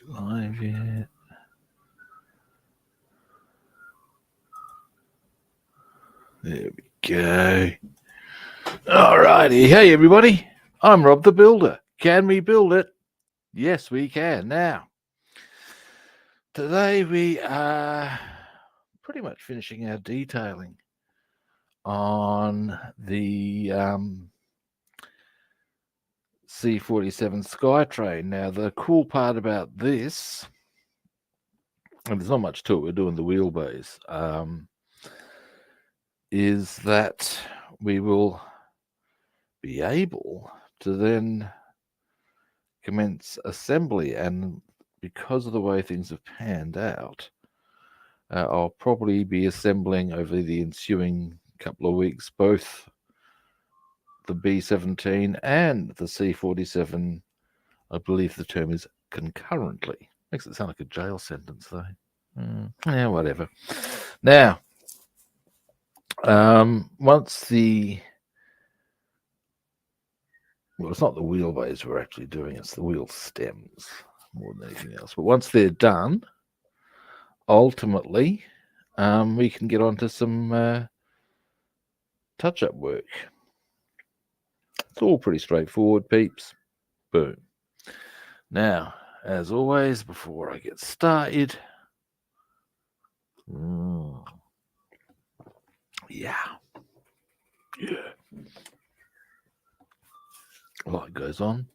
Live yet? There we go. Alrighty. Hey, everybody. I'm Rob the Builder. Can we build it? Yes, we can. Now, today we are pretty much finishing our detailing on the C-47 Skytrain. Now, the cool part about this, and there's not much to it, we're doing the wheelbase, is that we will be able to then commence assembly. And because of the way things have panned out, I'll probably be assembling over the ensuing couple of weeks both the B-17 and the C-47. I believe the term is concurrently. Makes it sound like a jail sentence, though. Yeah, whatever. Now, once the... Well, it's not the wheelbase we're actually doing, it's the wheel stems more than anything else. But once they're done, ultimately, we can get on to some touch-up work. It's all pretty straightforward, peeps. Boom. Now, as always, before I get started, yeah. Light goes on.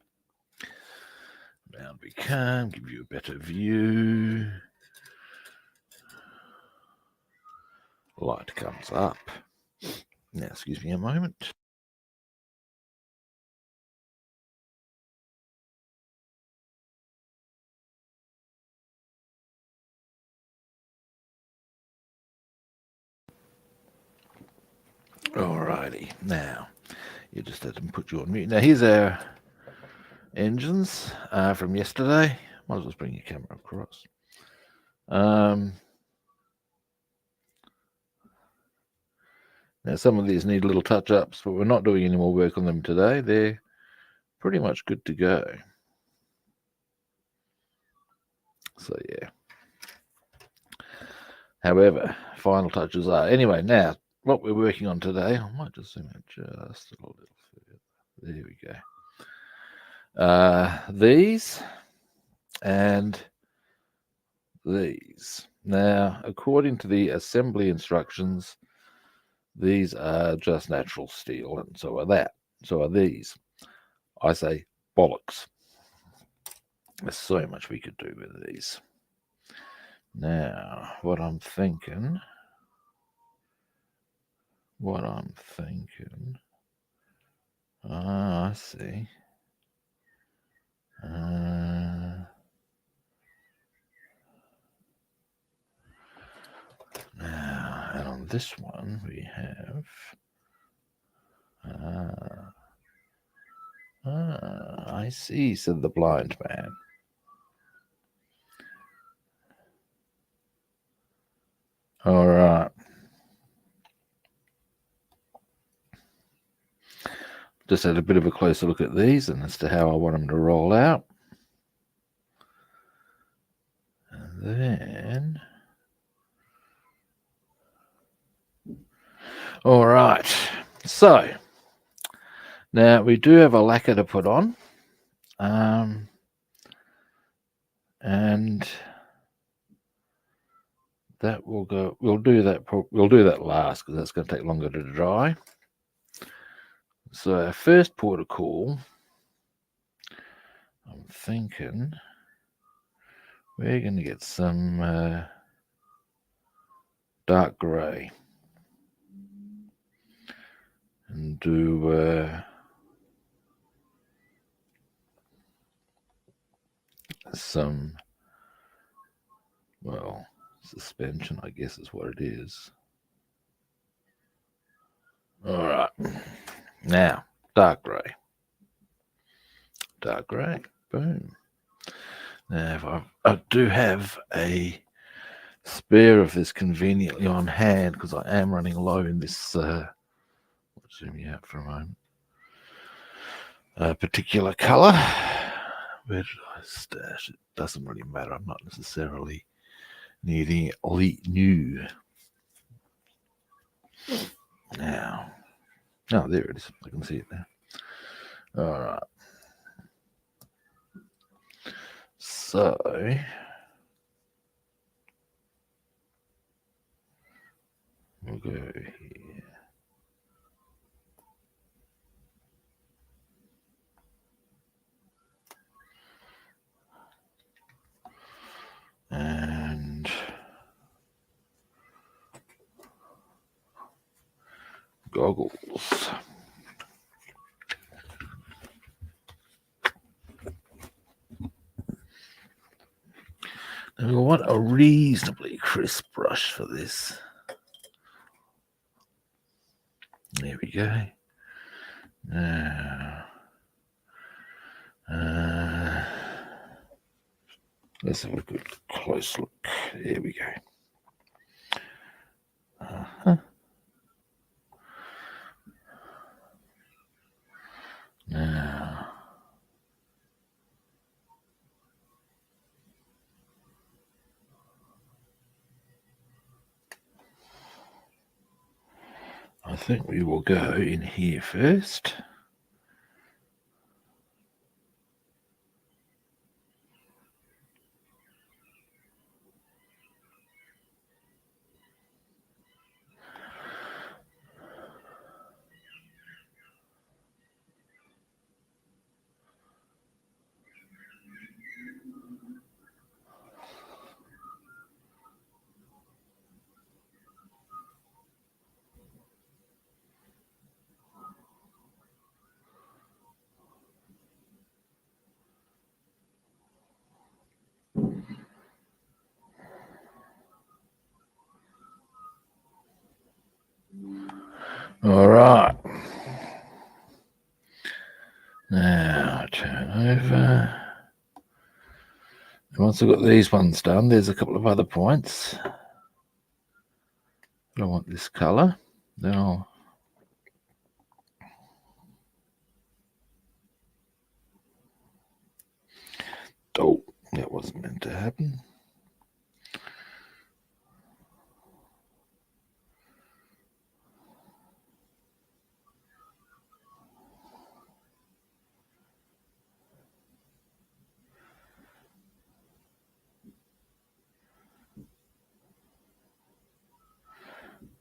Round we come, give you a better view. Light comes up. Now, excuse me a moment. Alrighty, now you just had to put you on mute. Now here's our engines from yesterday. Might as well bring your camera across. Now some of these need little touch-ups, but we're not doing any more work on them today. They're pretty much good to go. So yeah. However, final touches are. Anyway, now what we're working on today, I might just zoom in just a little further. There we go. These and these. Now, according to the assembly instructions, these are just natural steel, and so are that. So are these. I say bollocks. There's so much we could do with these. Now, what I'm thinking. I see. Now, and on this one we have. I see, said the blind man. All right. Just had a bit of a closer look at these and as to how I want them to roll out. And then... All right. So, now we do have a lacquer to put on. And that will go, we'll do that last because that's going to take longer to dry. So our first port of call, I'm thinking we're going to get some dark grey and do some, well, suspension, I guess is what it is. All right. Now, dark grey. Boom. Now, I do have a spare of this conveniently on hand because I am running low in this. Let's zoom you out for a moment. A particular colour. Where did I stash. It doesn't really matter. I'm not necessarily needing it new. Now, oh, there it is. I can see it now. All right. So, we'll go here. And goggles. Now we want a reasonably crisp brush for this. There we go. Now, let's have a good close look. There we go. Now, I think we will go in here first. All right. Now turn over. And once I've got these ones done, there's a couple of other points. I want this colour. Then I'll oh, that wasn't meant to happen.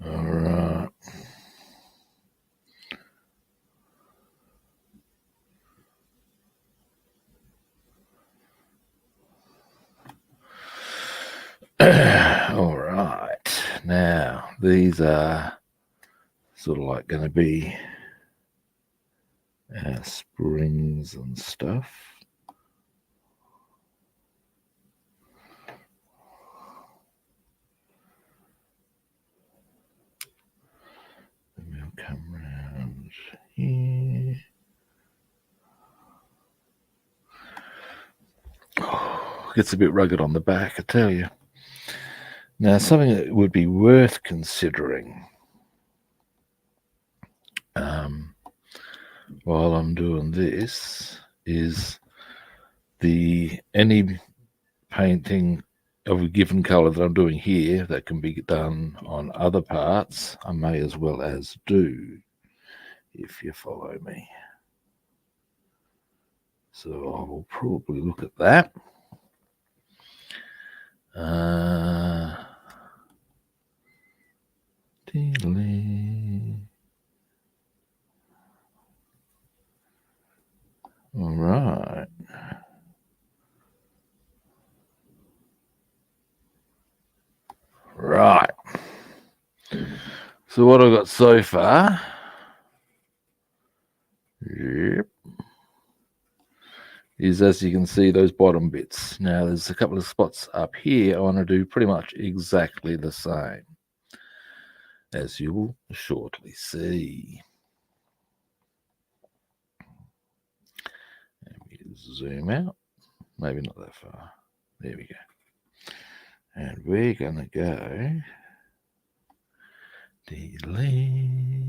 All right. All right. Now, these are sort of like going to be springs and stuff. And we'll come round here. Oh, gets a bit rugged on the back, I tell you. Now, something that would be worth considering while I'm doing this is any painting of a given color that I'm doing here that can be done on other parts, I may as well as do, if you follow me. So I will probably look at that. All right. Right. So what I've got so far, yep, is, as you can see, those bottom bits. Now there's a couple of spots up here I want to do pretty much exactly the same, as you will shortly see. Let me zoom out. Maybe not that far. There we go. And we're going to go delete.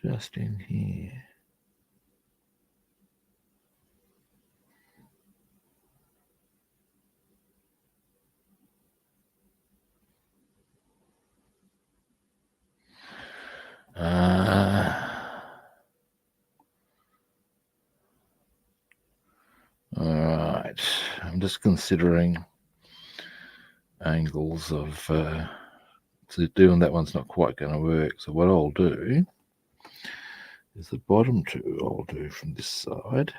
just in here. All right, I'm just considering angles of so doing that one's not quite going to work. So what I'll do is the bottom two I'll do from this side.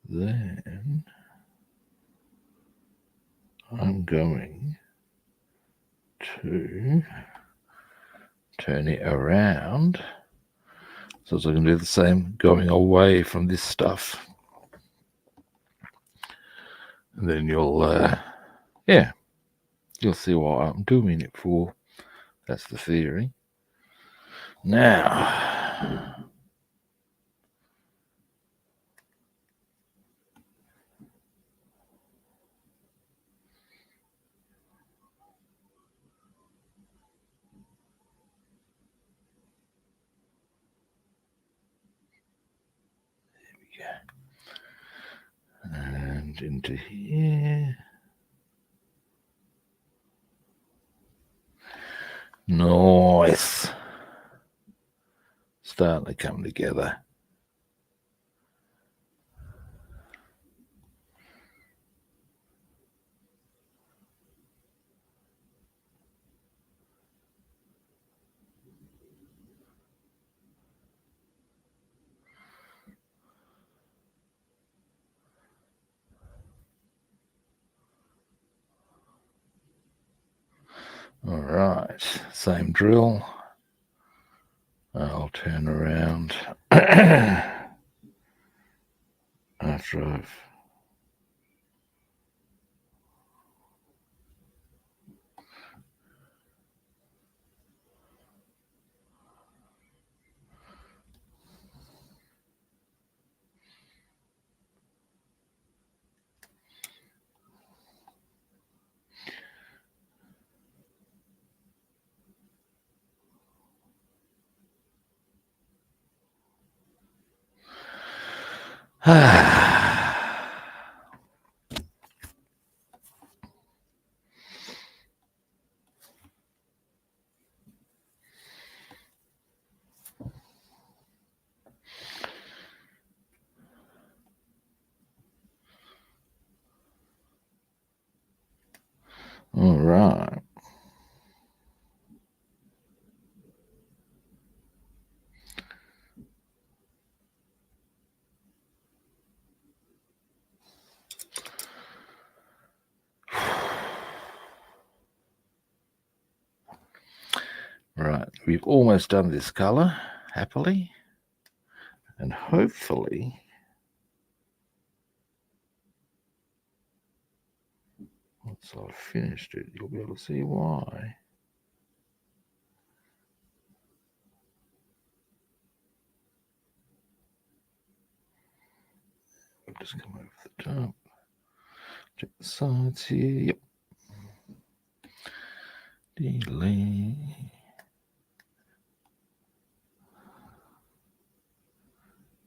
Then I'm going to turn it around so I can do the same going away from this stuff. And then you'll you'll see what I'm doing it for. That's the theory. Now, and into here. Nice. Starting to come together. All right, same drill. I'll turn around after I've all right. Right, we've almost done this color, happily. And hopefully, once I've finished it, you'll be able to see why. I'll just come over the top. Check the sides here. Yep. Delay.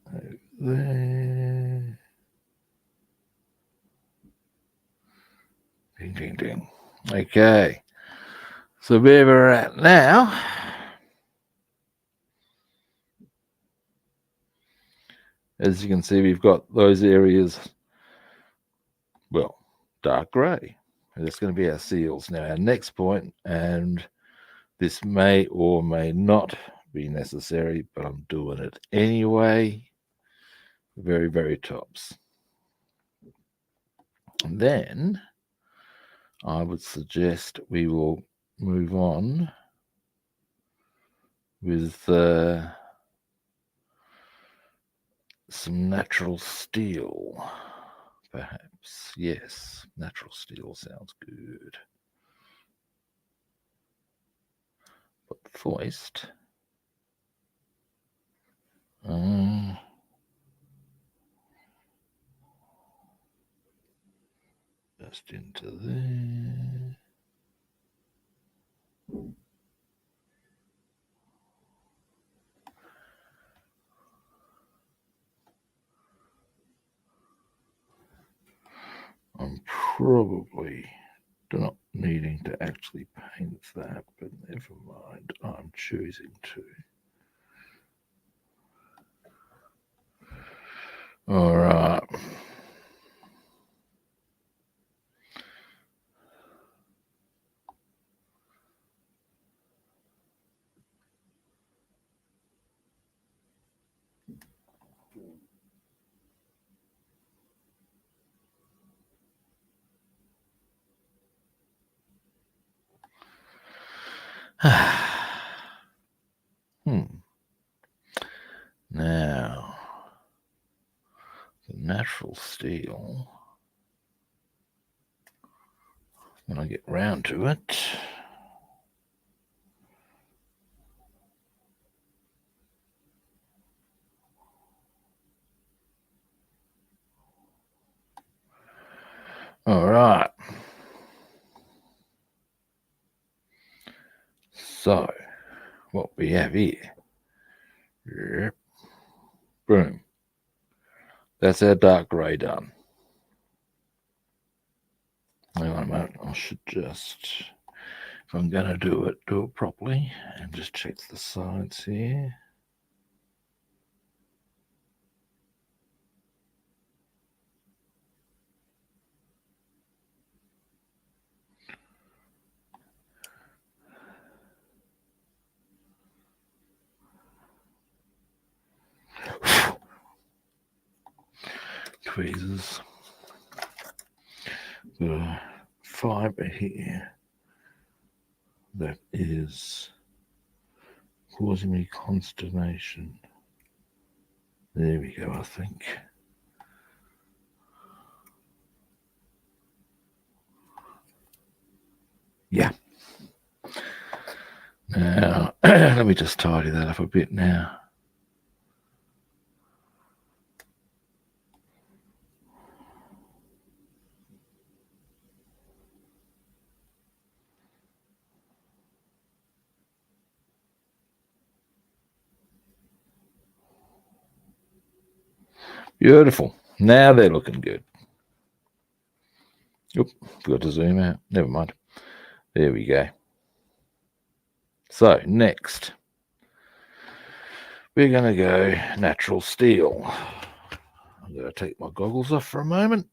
Over there. Ding, ding, ding. Okay. So where we're at now, as you can see, we've got those areas, well, dark grey. That's going to be our seals. Now, our next point, and this may or may not be necessary, but I'm doing it anyway. Very, very tops. And then I would suggest we will move on with some natural steel, perhaps. Yes, natural steel sounds good. But foist. Just into there. probably not needing to actually paint that, but never mind, I'm choosing to. All right. Now, the natural steel, when I get round to it, all right. So, what we have here, yep, boom. That's our dark grey done. Hang on a moment, I should just, if I'm going to do it properly, and just check the sides here. Tweezers. The fibre here that is causing me consternation. There we go, I think. Yeah. Now, let me just tidy that up a bit now. Beautiful. Now they're looking good. Oop, forgot to zoom out. Never mind. There we go. So, next, we're going to go natural steel. I'm going to take my goggles off for a moment.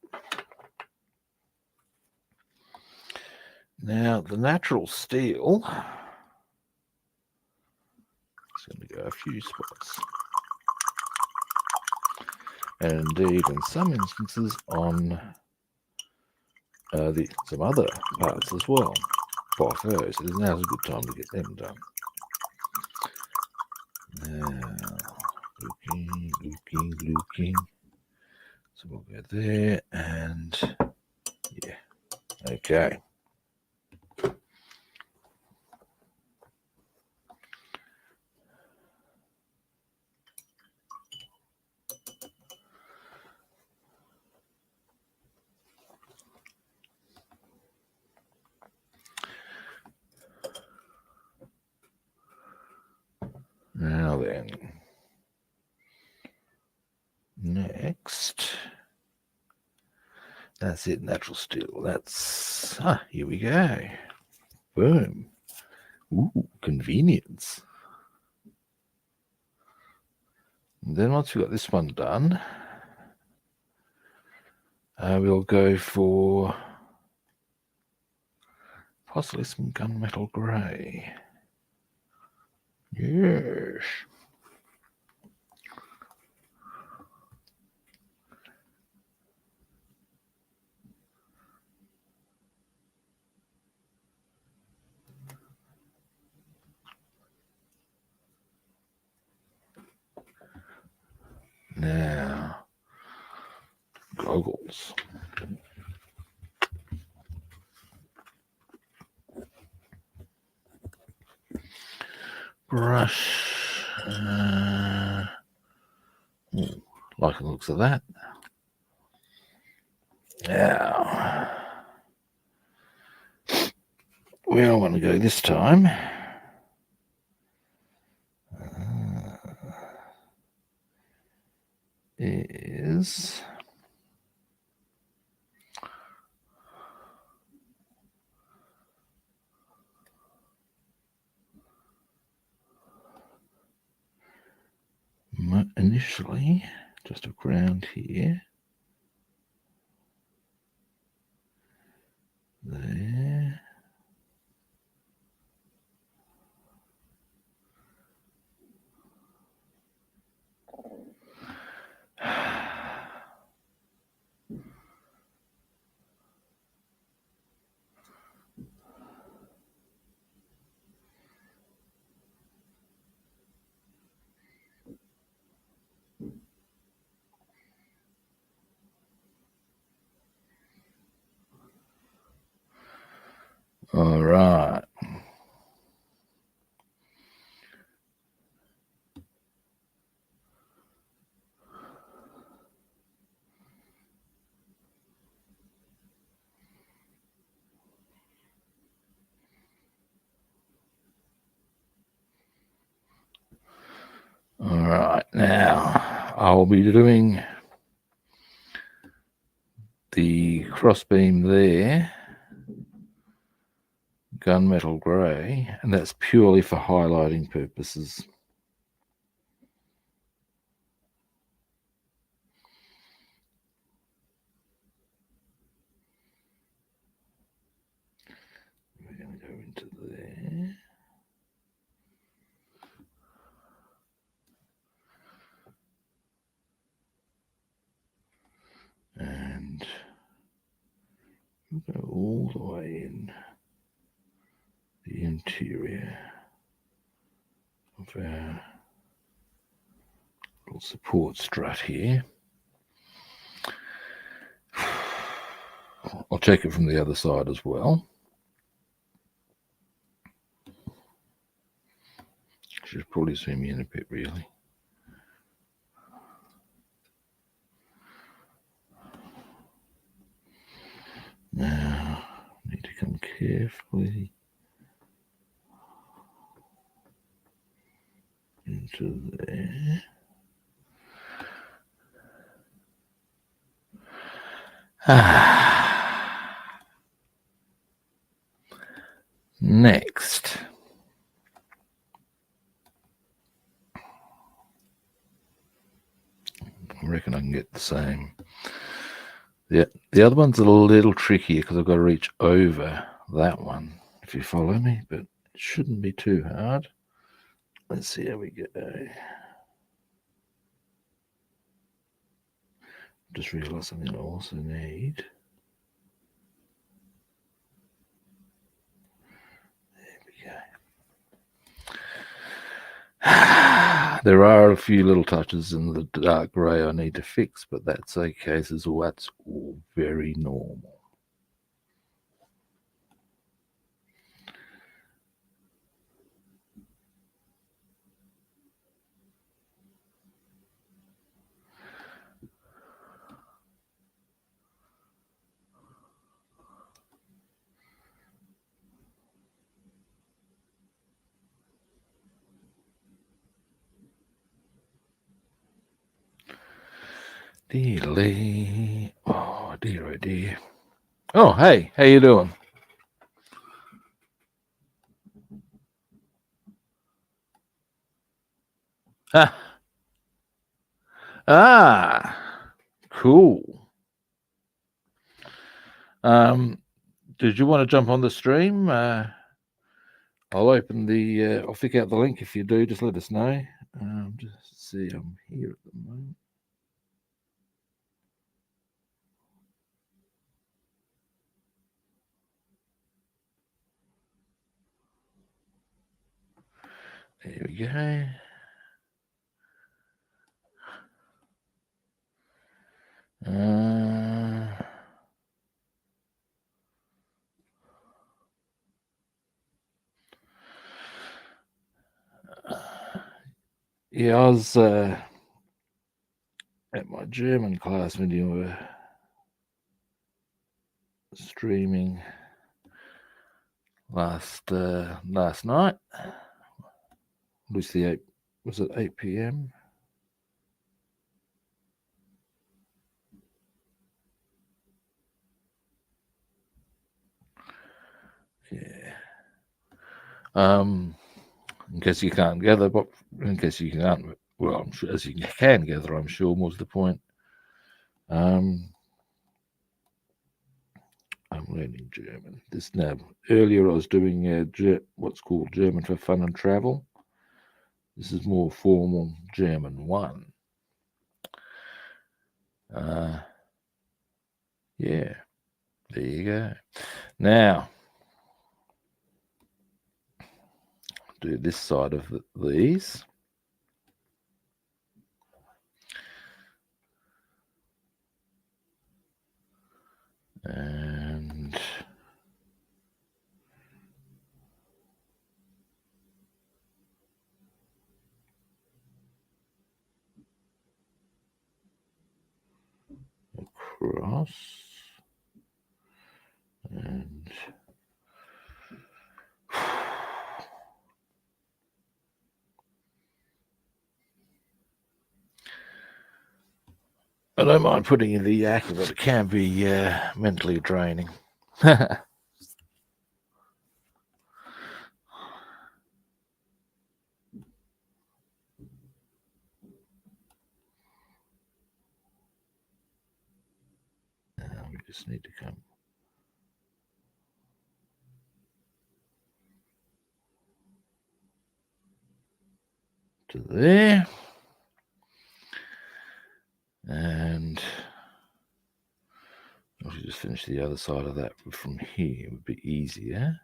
Now, the natural steel, it's going to go a few spots. And indeed, in some instances, on some other parts as well. By those, now's a good time to get them done. Now, looking. So we'll go there, and yeah, okay. Now then, next, that's it, natural steel. That's, here we go. Boom. Ooh, convenience. And then once we've got this one done, we'll go for possibly some gunmetal grey. Yes. Now, goggles. Brush. Like the looks of that. Now, where I want to go this time is initially just around here. There. All right. All right, now I'll be doing the crossbeam there, gunmetal grey, and that's purely for highlighting purposes. We're going to go into there. And we'll go all the way in the interior of our little support strut here. I'll check it from the other side as well. Should probably zoom in a bit, really. Now, need to come carefully into there. Next, I reckon I can get the same. The other one's a little trickier because I've got to reach over that one, if you follow me, but it shouldn't be too hard. Let's see how we go. Just realised something I also need. There we go. There are a few little touches in the dark grey I need to fix, but that's okay. That's all very normal. Dearly. Oh, dear, oh dear. Oh, hey, how you doing? Cool. Did you want to jump on the stream? I'll open the. I'll flick out the link if you do. Just let us know. Just see, I'm here at the moment. There we go. Yeah, I was at my German class when you were streaming last night. Was it 8 p.m.? Yeah. In case you can't gather, but in case you can't well, I'm sure, as you can gather, I'm sure, more to the point. I'm learning German. Earlier I was doing what's called German for Fun and Travel. This is more formal German 1. Yeah, there you go. Now, do this side of these. And across. And I don't mind putting in the yak, but it can be mentally draining. We just need to come to there. And I'll just finish the other side of that from here. It would be easier.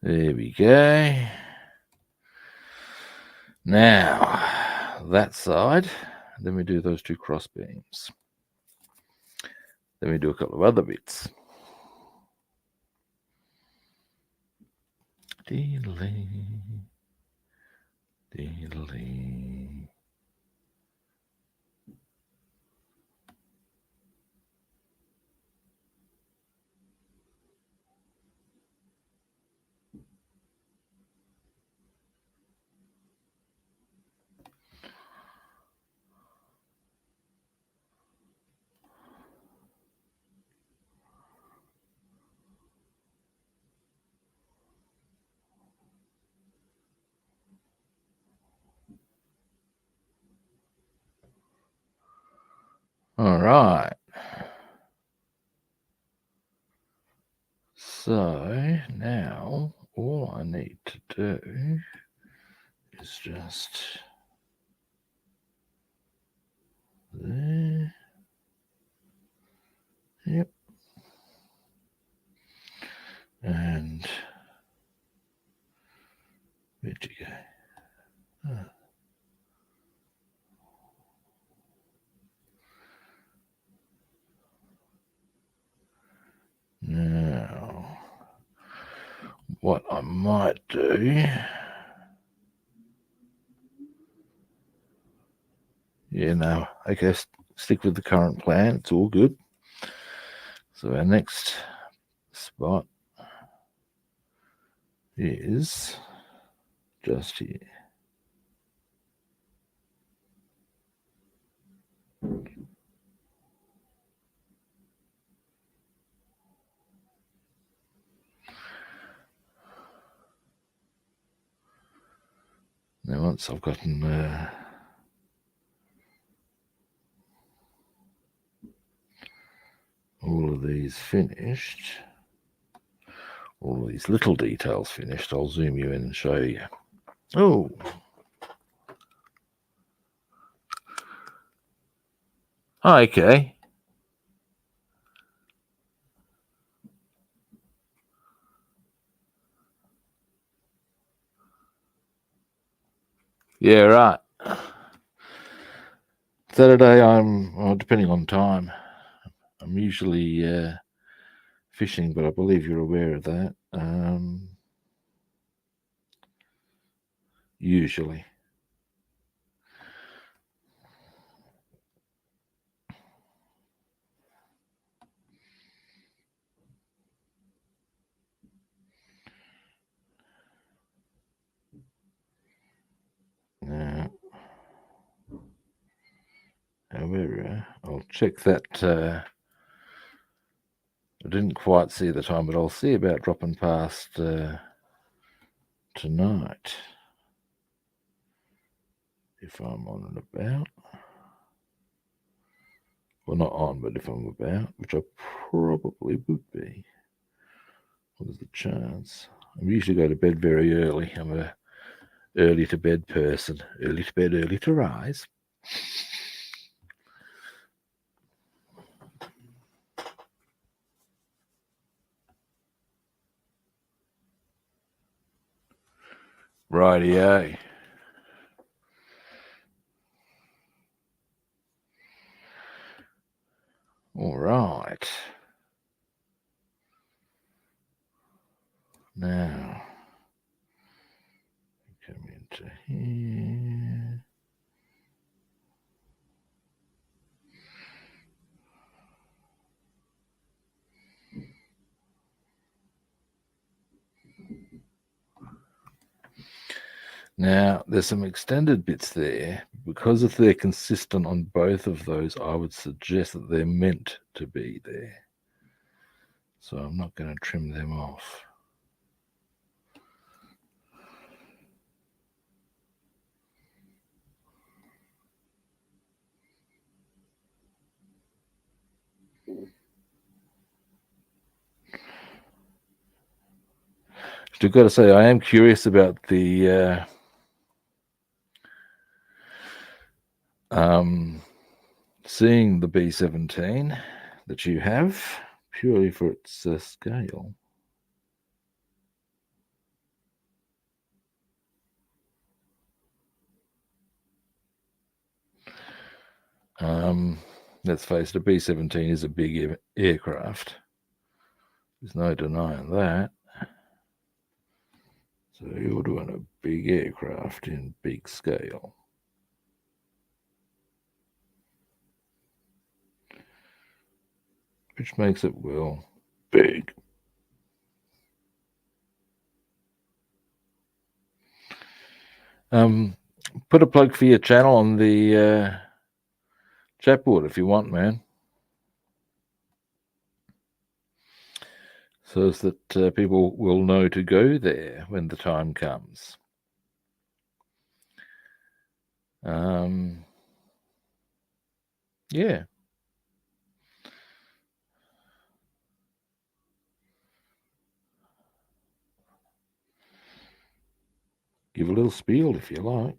There we go. Now, that side, then we do those 2 cross beams. Then we do a couple of other bits. Deedly, deedly. All right. So now all I need to do is just there. Yep. And where'd you go? Oh. Now, what I might do, okay, stick with the current plan. It's all good. So our next spot is just here. Now, once I've gotten all of these finished, all of these little details finished, I'll zoom you in and show you. Oh, okay. Yeah, right. Saturday, depending on time, I'm usually fishing, but I believe you're aware of that. Usually. However, I'll I'll check that. I didn't quite see the time, but I'll see about dropping past tonight if I'm on and about. Well, not on, but if I'm about, which I probably would be. What is the chance? I usually go to bed very early. I'm a early to bed person. Early to bed, early to rise. Rightio. All right. Now, come into here. Now, there's some extended bits there. Because if they're consistent on both of those, I would suggest that they're meant to be there. So I'm not going to trim them off. I've got to say, I am curious about the seeing the B-17 that you have, purely for its scale. Let's face it, a B-17 is a big aircraft. There's no denying that. So you're doing a big aircraft in big scale. Which makes it, well, big. Put a plug for your channel on the chat board if you want, man. So that people will know to go there when the time comes. Yeah. Give a little spiel if you like.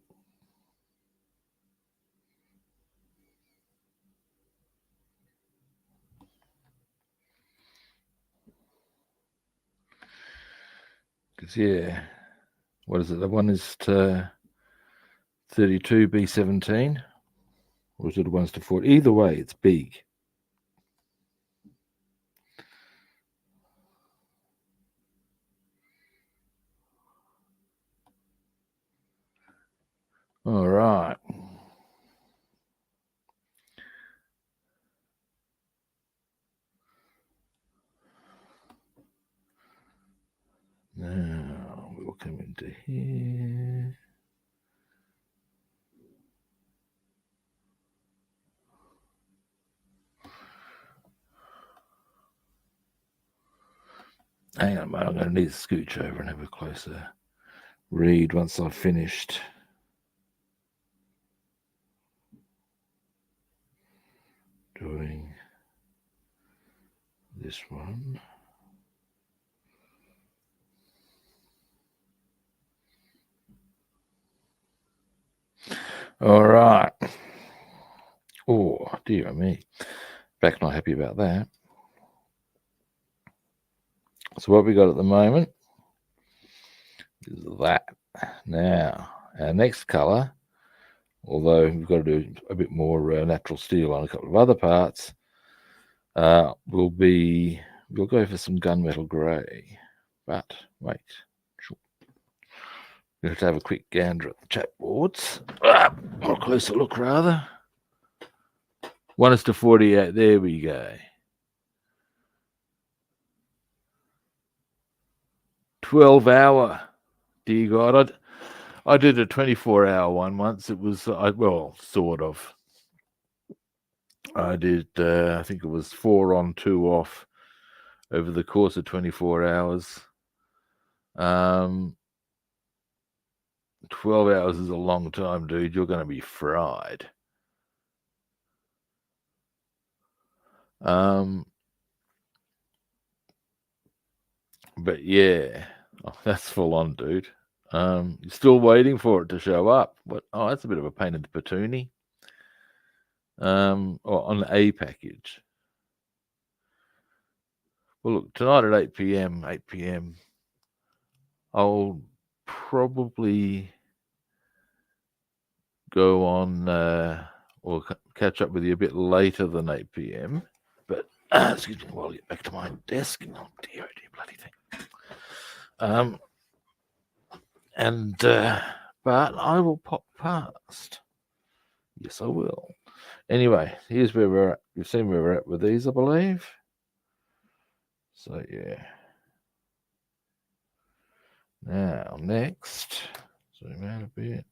Because, yeah, what is it? The one is to 32 B-17, or is it the one's to 40? Either way, it's big. All right. Now we'll come into here. Hang on a moment, I'm going to need to scooch over and have a closer read once I've finished doing this one. All right. Oh, dear me. Back not happy about that. So what we got at the moment is that. Now, our next colour, although we've got to do a bit more natural steel on a couple of other parts, we'll go for some gunmetal grey. But wait, we have to have a quick gander at the chat boards. Or a closer look, rather. 1:48. There we go. 12-hour. Dear God, I did a 24-hour one once. It was well, sort of. I did, I think it was 4 on, 2 off over the course of 24 hours. 12 hours is a long time, dude. You're going to be fried. But yeah, that's full on, dude. You're still waiting for it to show up. What? Oh, that's a bit of a pain in the patoonie. Or on a package. Well, look, tonight at 8 p.m., I'll probably go on or catch up with you a bit later than 8 p.m. But excuse me, while I get back to my desk. Oh dear, bloody thing. But I will pop past. Yes, I will. Anyway, here's where we're at. You've seen where we're at with these, I believe. So yeah. Now next, zoom out a bit.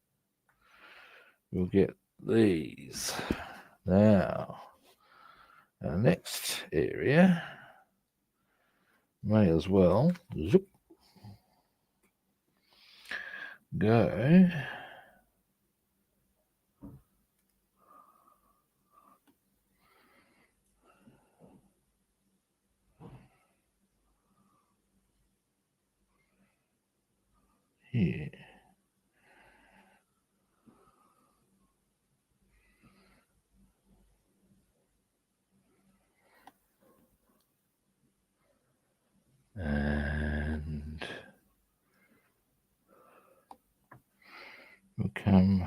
We'll get these. Now, our next area may as well go here. And we'll come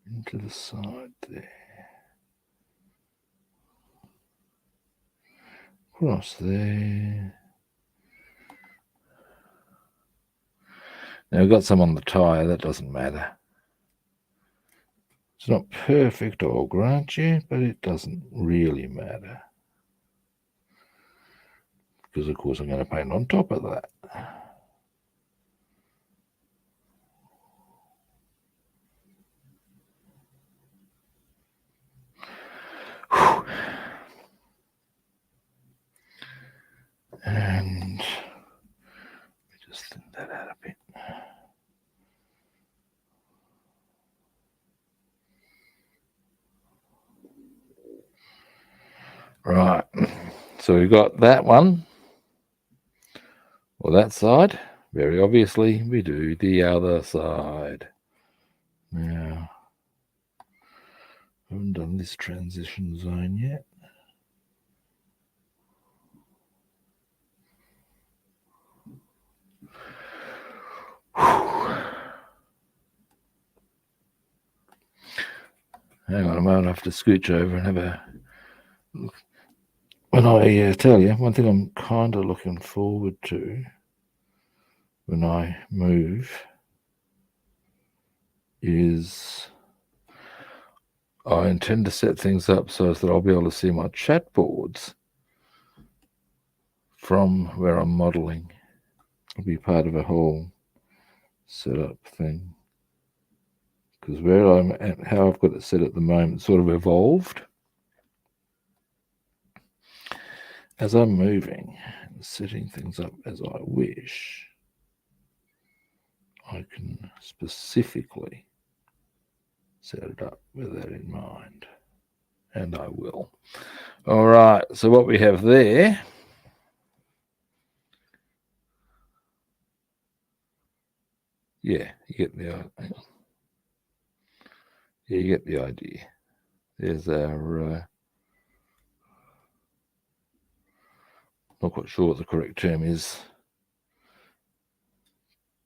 into the side there. Across there. Now we've got some on the tyre, that doesn't matter. It's not perfect, I'll grant you, but it doesn't really matter. Because of course I'm going to paint on top of that. And let me just thin that out a bit. Right, so we've got that one, or that side. Very obviously, we do the other side. Now, I haven't done this transition zone yet. Hang on a moment, I have to scooch over and have a look. When I tell you, one thing I'm kind of looking forward to when I move is I intend to set things up so that I'll be able to see my chat boards from where I'm modeling. It'll be part of a whole setup thing. Because where I'm at, how I've got it set at the moment, sort of evolved. As I'm moving and setting things up as I wish, I can specifically set it up with that in mind. And I will. All right, so what we have there you get you get the idea. There's our not quite sure what the correct term is,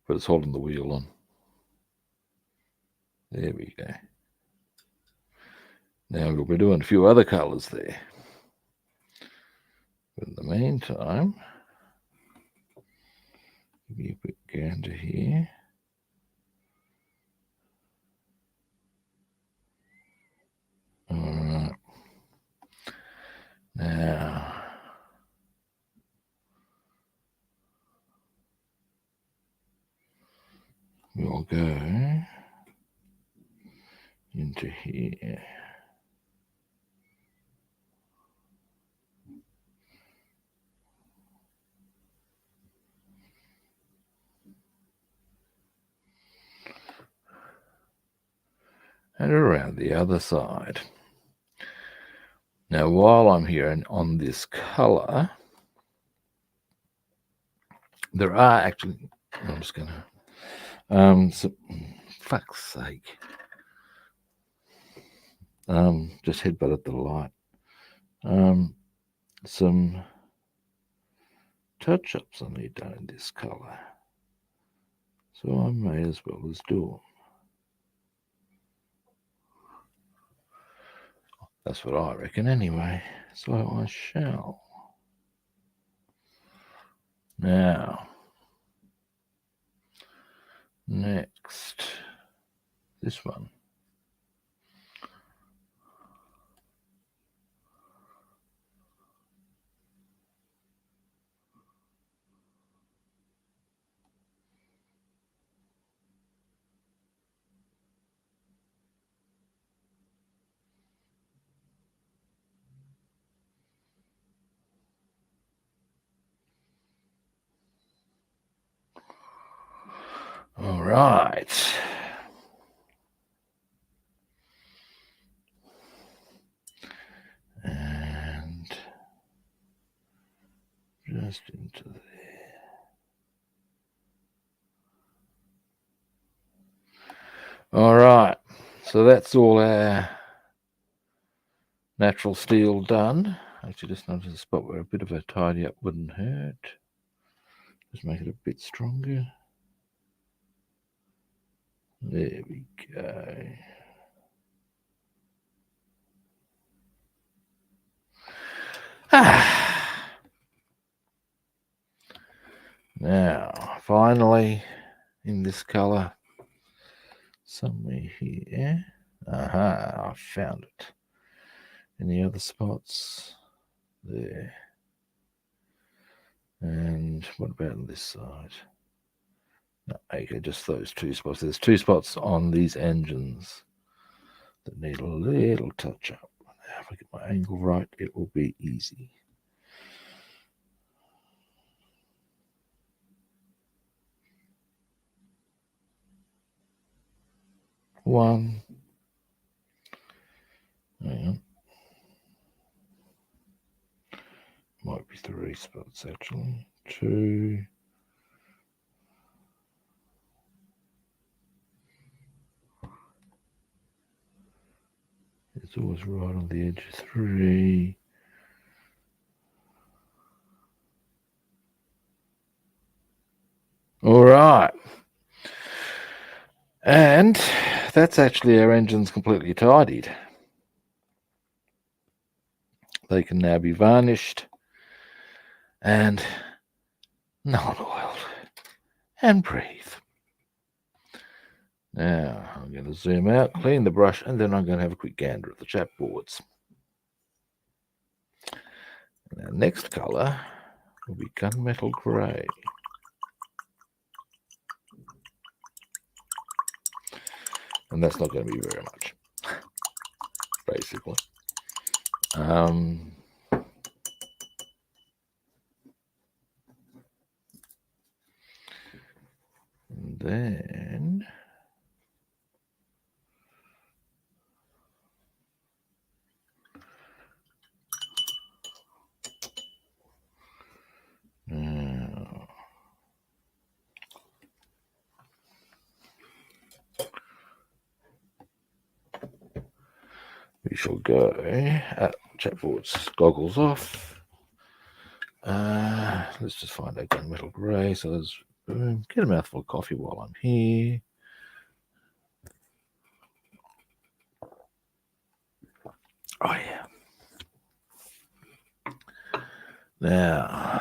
but it's holding the wheel on. There we go. Now we'll be doing a few other colours there. But in the meantime, give me a quick gander here. All right. Now, we'll go into here. and around the other side. Now, while I'm here and on this colour, there are actually, I'm just going to, fuck's sake, just headbutted the light. Some touch-ups I need done in this colour, so I may as well as do them. That's what I reckon anyway, so I shall. Now, next, this one. All right. And just into there. All right. So that's all our natural steel done. Actually, just noticed a spot where a bit of a tidy up wouldn't hurt. Just make it a bit stronger. There we go. Now, finally, in this colour, somewhere here. Aha, I found it. Any other spots? There. And what about on this side? No, okay, just those two spots. There's two spots on these engines that need a little touch up. Now, if I get my angle right, it will be easy. One. Hang on. Might be three spots actually. Two. It's always right on the edge. Three. All right. And that's actually our engines completely tidied. They can now be varnished and non-oiled and breathe. Now I'm going to zoom out, clean the brush, and then I'm going to have a quick gander at the chapboards. Our next colour will be gunmetal grey. And that's not going to be very much, basically. And then we shall go at chapboards, goggles off. Let's just find out gunmetal grey. So there's get a mouthful of coffee while I'm here. Oh yeah. Now,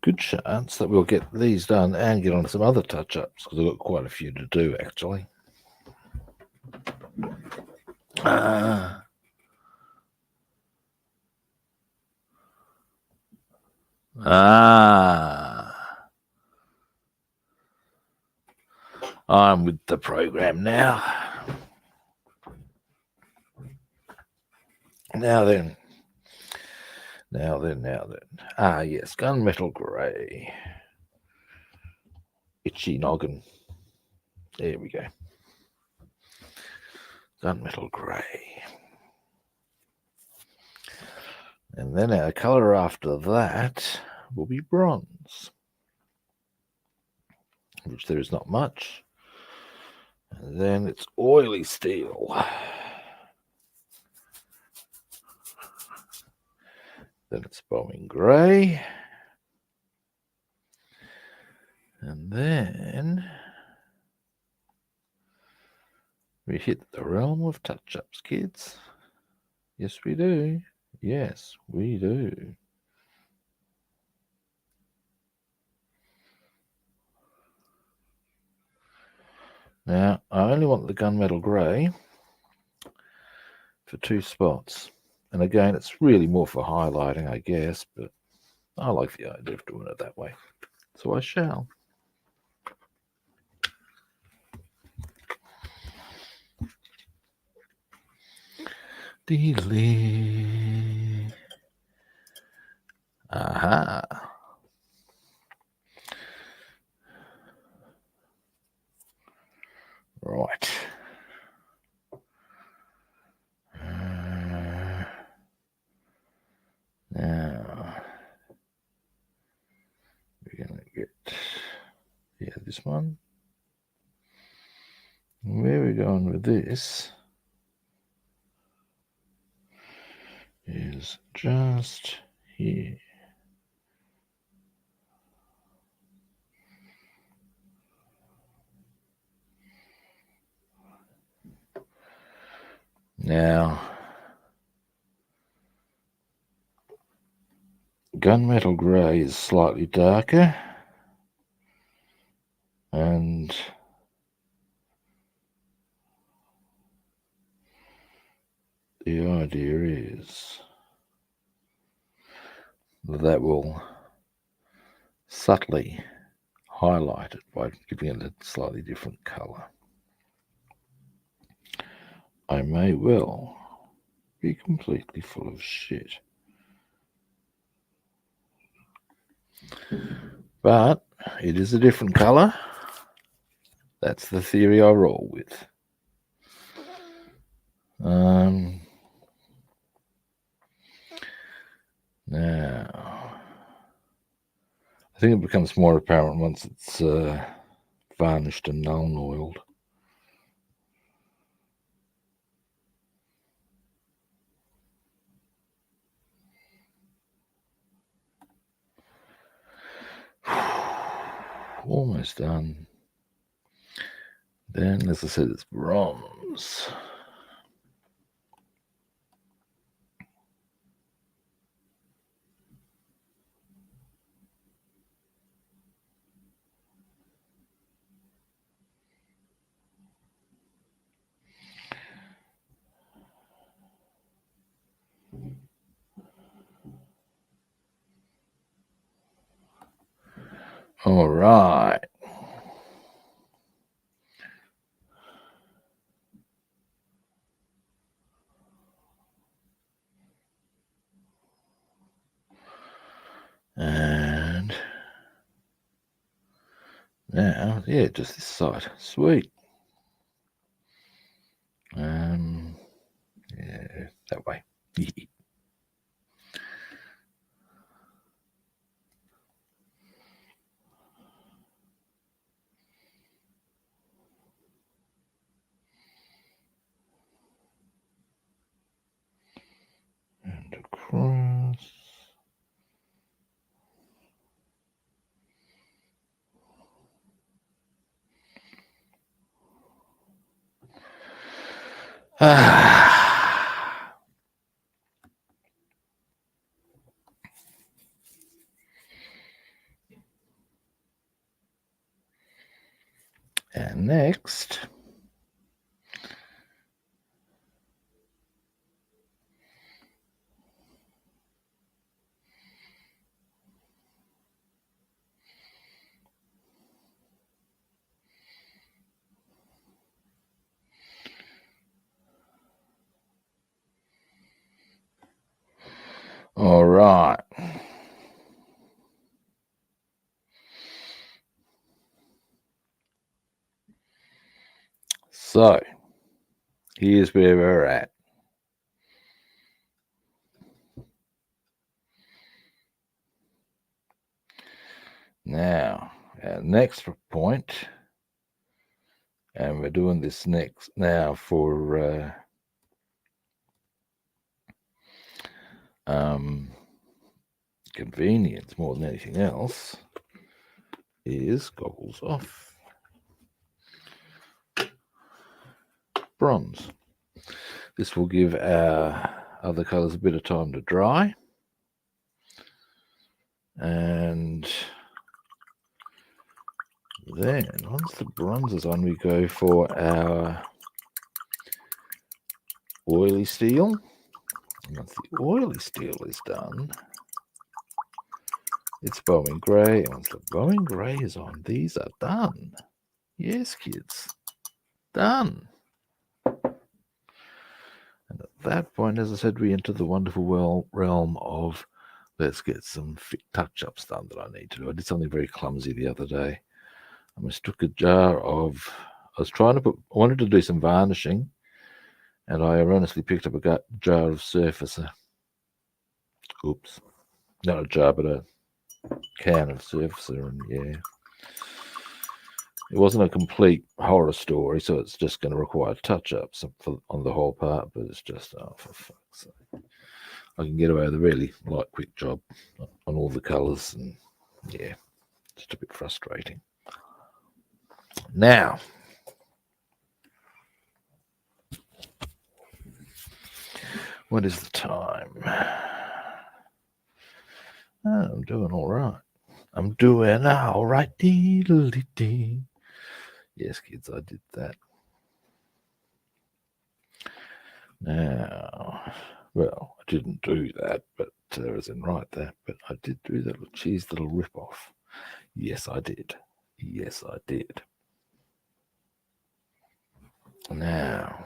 good chance that we'll get these done and get on some other touch-ups because I've got quite a few to do actually. I'm with the program now. Now then. Yes, gunmetal grey. Itchy noggin. There we go. Gunmetal grey. And then our colour after that will be bronze, which there is not much. And then it's oily steel. Then it's bowing grey. And then we hit the realm of touch-ups, kids. Yes, we do. Yes, we do. Now, I only want the gunmetal grey for 2 spots. And again, it's really more for highlighting, I guess, but I like the idea of doing it that way. So I shall. Delete. Aha. Right. Now, we're going to get, this one. Where we're going with this is just here. Now, gunmetal grey is slightly darker, and the idea is that will subtly highlight it by giving it a slightly different colour. I may well be completely full of shit. But it is a different colour. That's the theory I roll with. Now, I think it becomes more apparent once it's varnished and Nuln oiled. Almost done. Then, as I said, it's bronze. All right. And now, just this side. Sweet. That way. And across. And next, all right. So here's where we're at. Now, our next point, and we're doing this next now for convenience more than anything else, is goggles off. Bronze. This will give our other colours a bit of time to dry. And then, once the bronze is on, we go for our oily steel. And once the oily steel is done, it's Boeing grey. And once the Boeing grey is on, these are done. Yes, kids, done. And at that point, as I said, we enter the wonderful realm of let's get some touch-ups done that I need to do. I did something very clumsy the other day. I mistook a jar of, I wanted to do some varnishing, and I erroneously picked up a jar of surfacer. Oops. Not a jar, but a can of surfacer, and yeah. It wasn't a complete horror story, so it's just going to require touch-ups on the whole part, but it's just, oh, for fuck's sake. I can get away with a really light, quick job on all the colours, and yeah, just a bit frustrating. Now, what is the time? Oh, I'm doing all right. I'm doing all right. Yes, kids, I did that. Now, well, I didn't do that, but as in write that, but I did do that little rip-off. Yes, I did. Yes, I did. Now,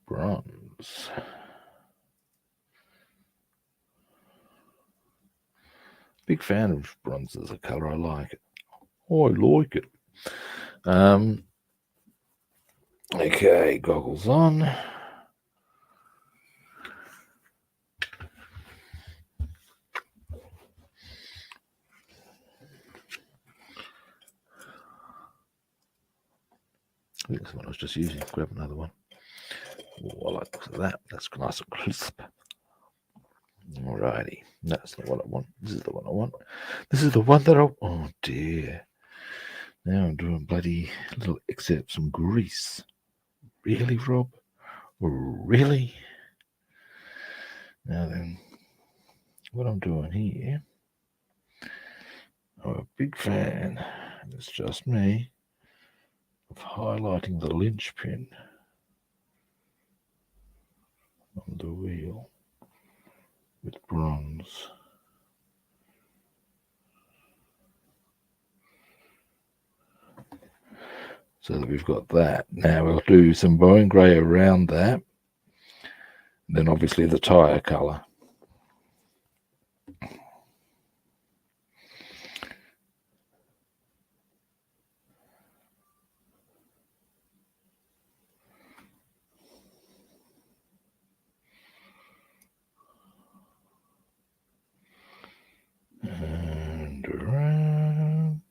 bronze. Big fan of bronze as a colour. I like it. Oh, I like it. Okay, goggles on. This one I was just using. Grab another one. Oh, I like that. That's nice and crisp. Alrighty. That's the one I want. This is the one I want. This is the one that oh dear. Now I'm doing bloody little excerpts from grease. Really, Rob? Really? Now then, what I'm doing here, I'm a big fan, and it's just me, of highlighting the linchpin on the wheel with bronze. So that we've got that. Now we'll do some bone grey around that. Then obviously the tyre colour. And around.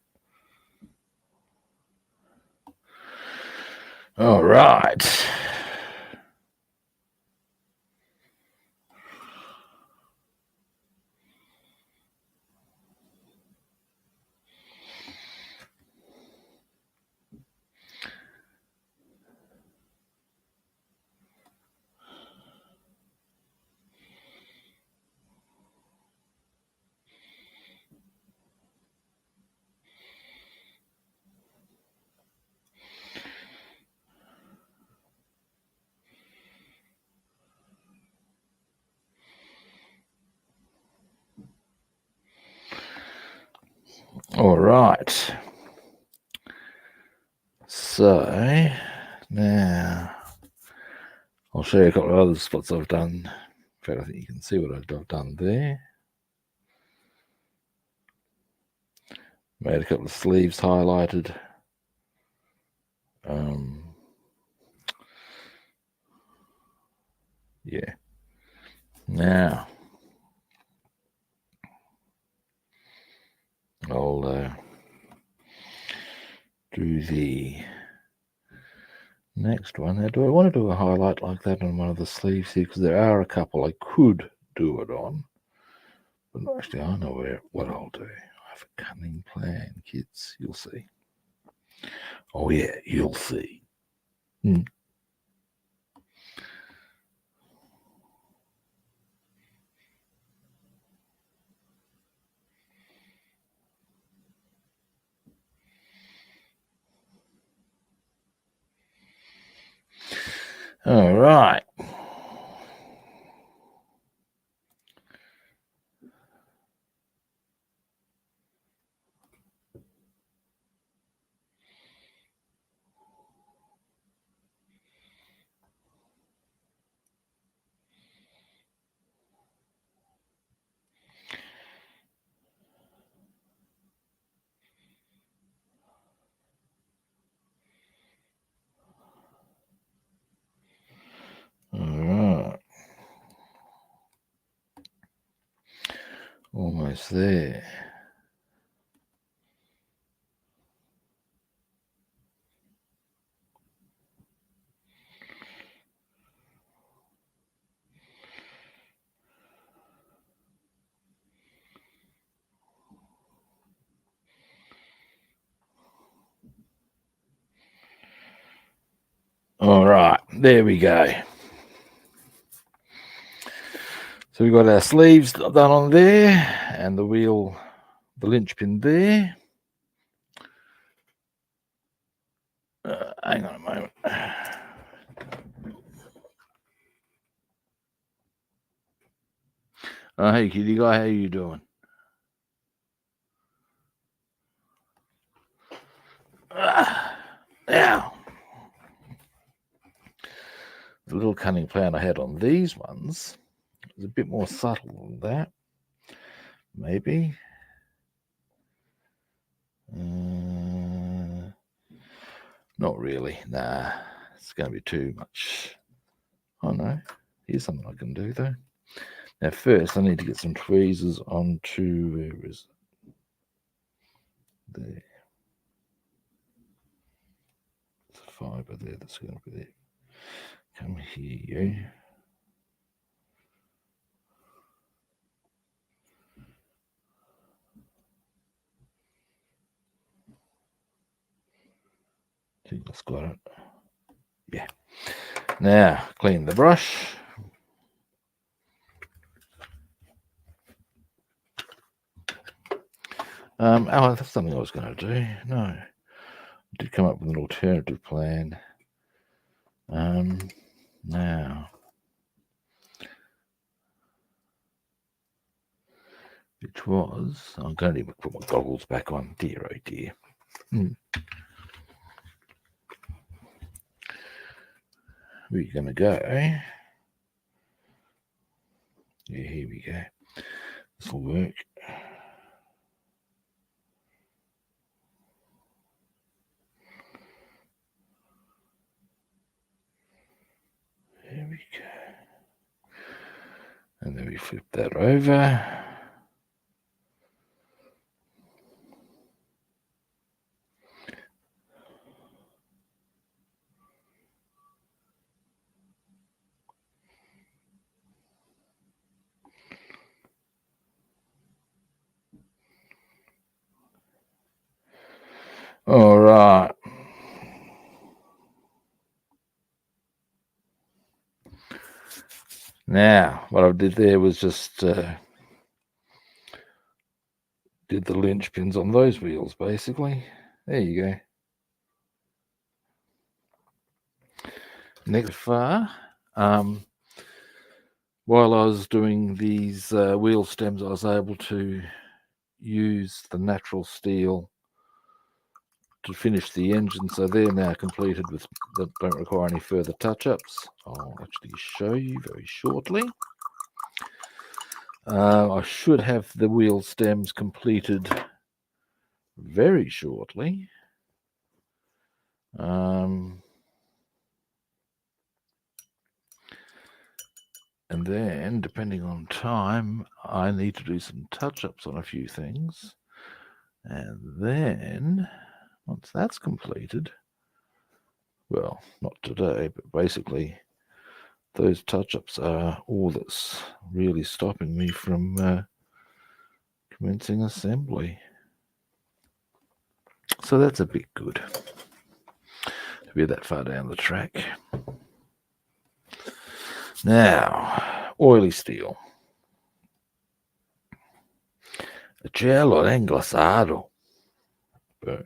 All right. All right. So now I'll show you a couple of other spots I've done. In fact, I think you can see what I've done there. Made a couple of sleeves highlighted. Yeah. Now, I'll do the next one. Now, do I want to do a highlight like that on one of the sleeves here? Because there are a couple I could do it on. But actually, I know what I'll do. I have a cunning plan, kids. You'll see. Oh, yeah, you'll see. All right. All right. Almost there. All right, there we go. So we've got our sleeves done on there and the wheel, the linchpin there. Hang on a moment. Oh, hey, kitty guy, how you doing? Now, the little cunning plan I had on these ones is a bit more subtle than that. Maybe. Not really. Nah, it's going to be too much. Oh no, here's something I can do though. Now first I need to get some tweezers onto, where is it? There. There's a fibre there that's going to be there. Come here, you. I think that's got it. Yeah. Now, clean the brush. Oh, that's something I was going to do. No. I did come up with an alternative plan. Now. Which was, I'm going to even put my goggles back on. Dear, oh dear. Where are you going to go, eh? Yeah, here we go. This will work. There we go. And then we flip that over. All right. Now, what I did there was just did the linchpins on those wheels, basically. There you go. Next far, while I was doing these wheel stems, I was able to use the natural steel to finish the engine, so they're now completed with that don't require any further touch-ups. I'll actually show you very shortly. I should have the wheel stems completed very shortly. And then, depending on time, I need to do some touch-ups on a few things. And then, once that's completed, well, not today, but basically those touch-ups are all that's really stopping me from commencing assembly. So that's a bit good to be that far down the track. Now, oily steel. Acero englassado. Boom.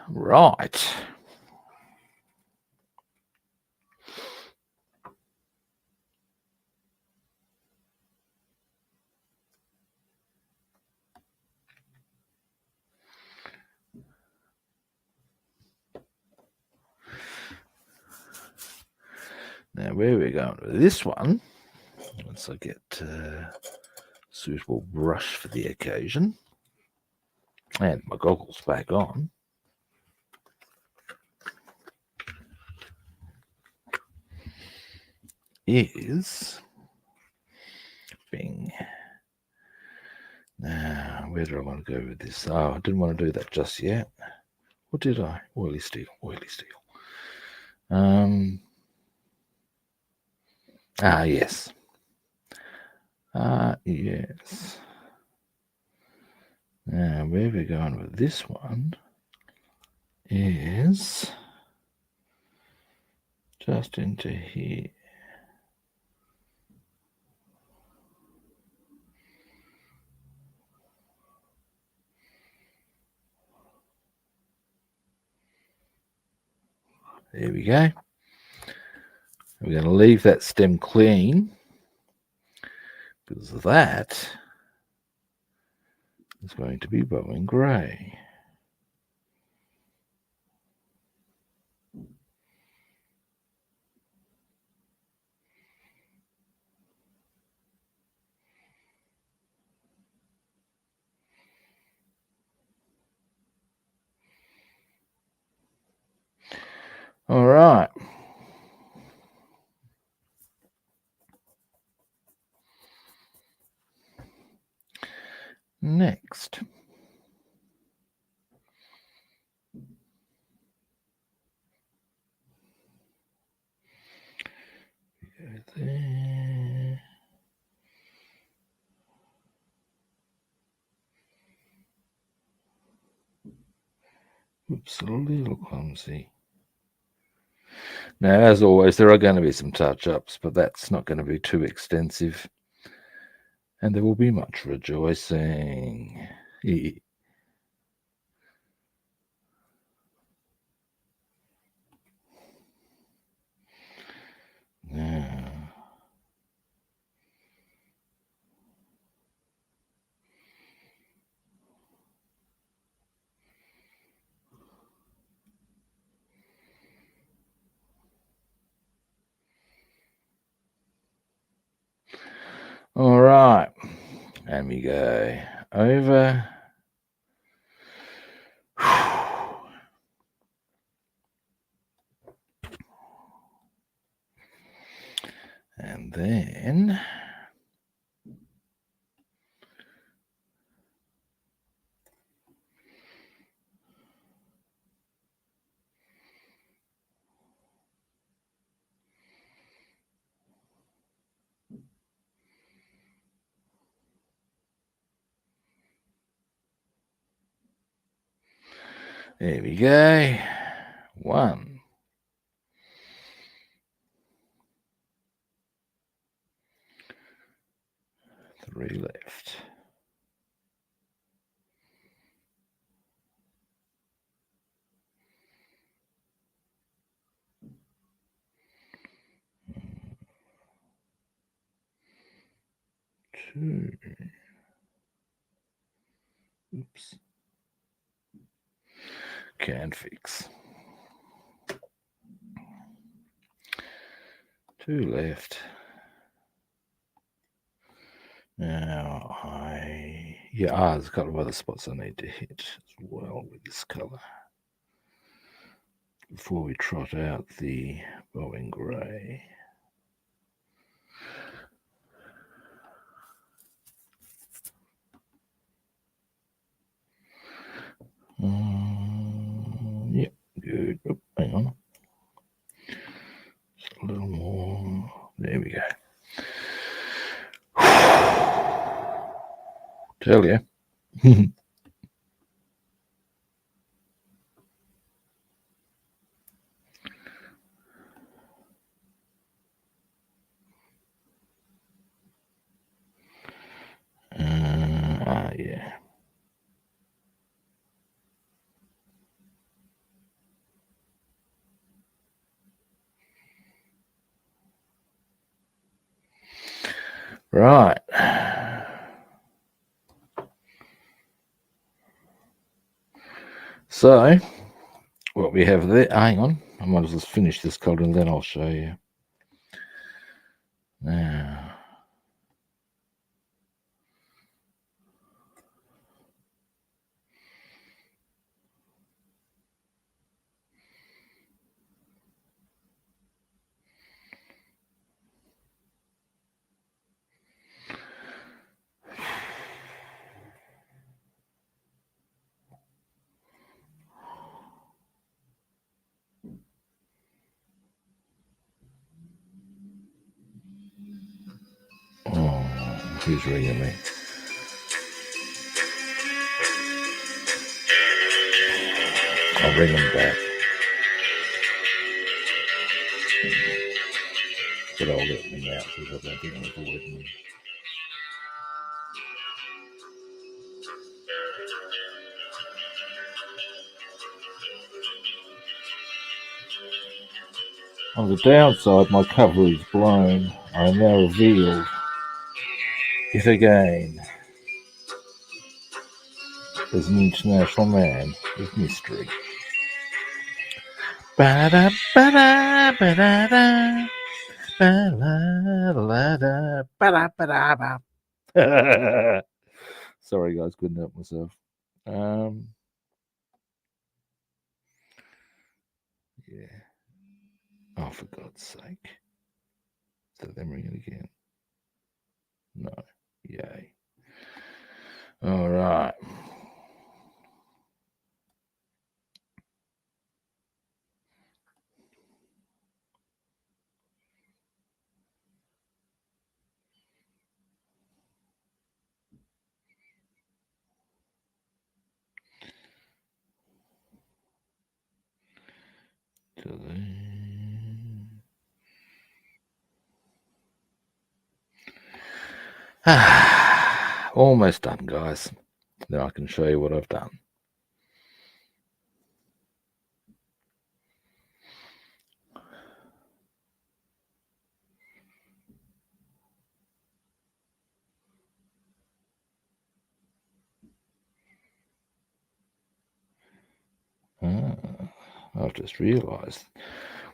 Right. Now, where we're going with this one, once I get a suitable brush for the occasion and my goggles back on, is bing. Now, where do I want to go with this? Oh, I didn't want to do that just yet. What did I? Oily steel, oily steel. Yes. Yes. Now, where we're going with this one is just into here. There we go. We're going to leave that stem clean because that is going to be Bowen grey. All right. Next. Go there. Oops, a little clumsy. Now, as always, there are going to be some touch-ups, but that's not going to be too extensive. And there will be much rejoicing. Now, all right. And we go over. And then there we go. 1. 3 left. 2. Oops. can fix. 2 left. Now there's a couple of other spots I need to hit as well with this colour before we trot out the Boeing grey. Yep, good. Oh, hang on. Just a little more. There we go. Tell you. Yeah. Right. So, what we have there, hang on, I might as well finish this colour and then I'll show you. Now, who's ringing me? I'll ring them back. But I'll let them out because I don't think I'm avoiding them. On the downside, my cover is blown. I now revealed it again as an international man of mystery. Ba-da, ba-da, ba-da-da, ba-da, ba-da, ba-da, ba. Sorry, guys, couldn't help myself. Yeah. Oh, for God's sake. Is that them ringing again? No. Yay. All right. Almost done, guys. Now I can show you what I've done. I've just realised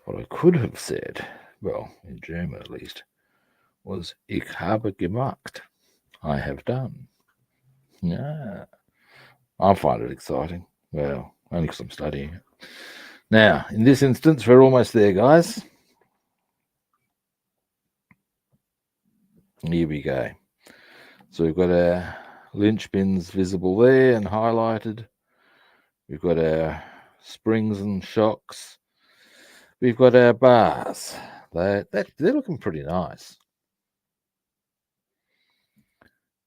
what I could have said, well, in German at least, was Ich habe gemacht. I have done. Yeah. I find it exciting. Well, only because I'm studying it. Now, in this instance, we're almost there, guys. Here we go. So we've got our linchpins visible there and highlighted. We've got our springs and shocks. We've got our bars. They're looking pretty nice.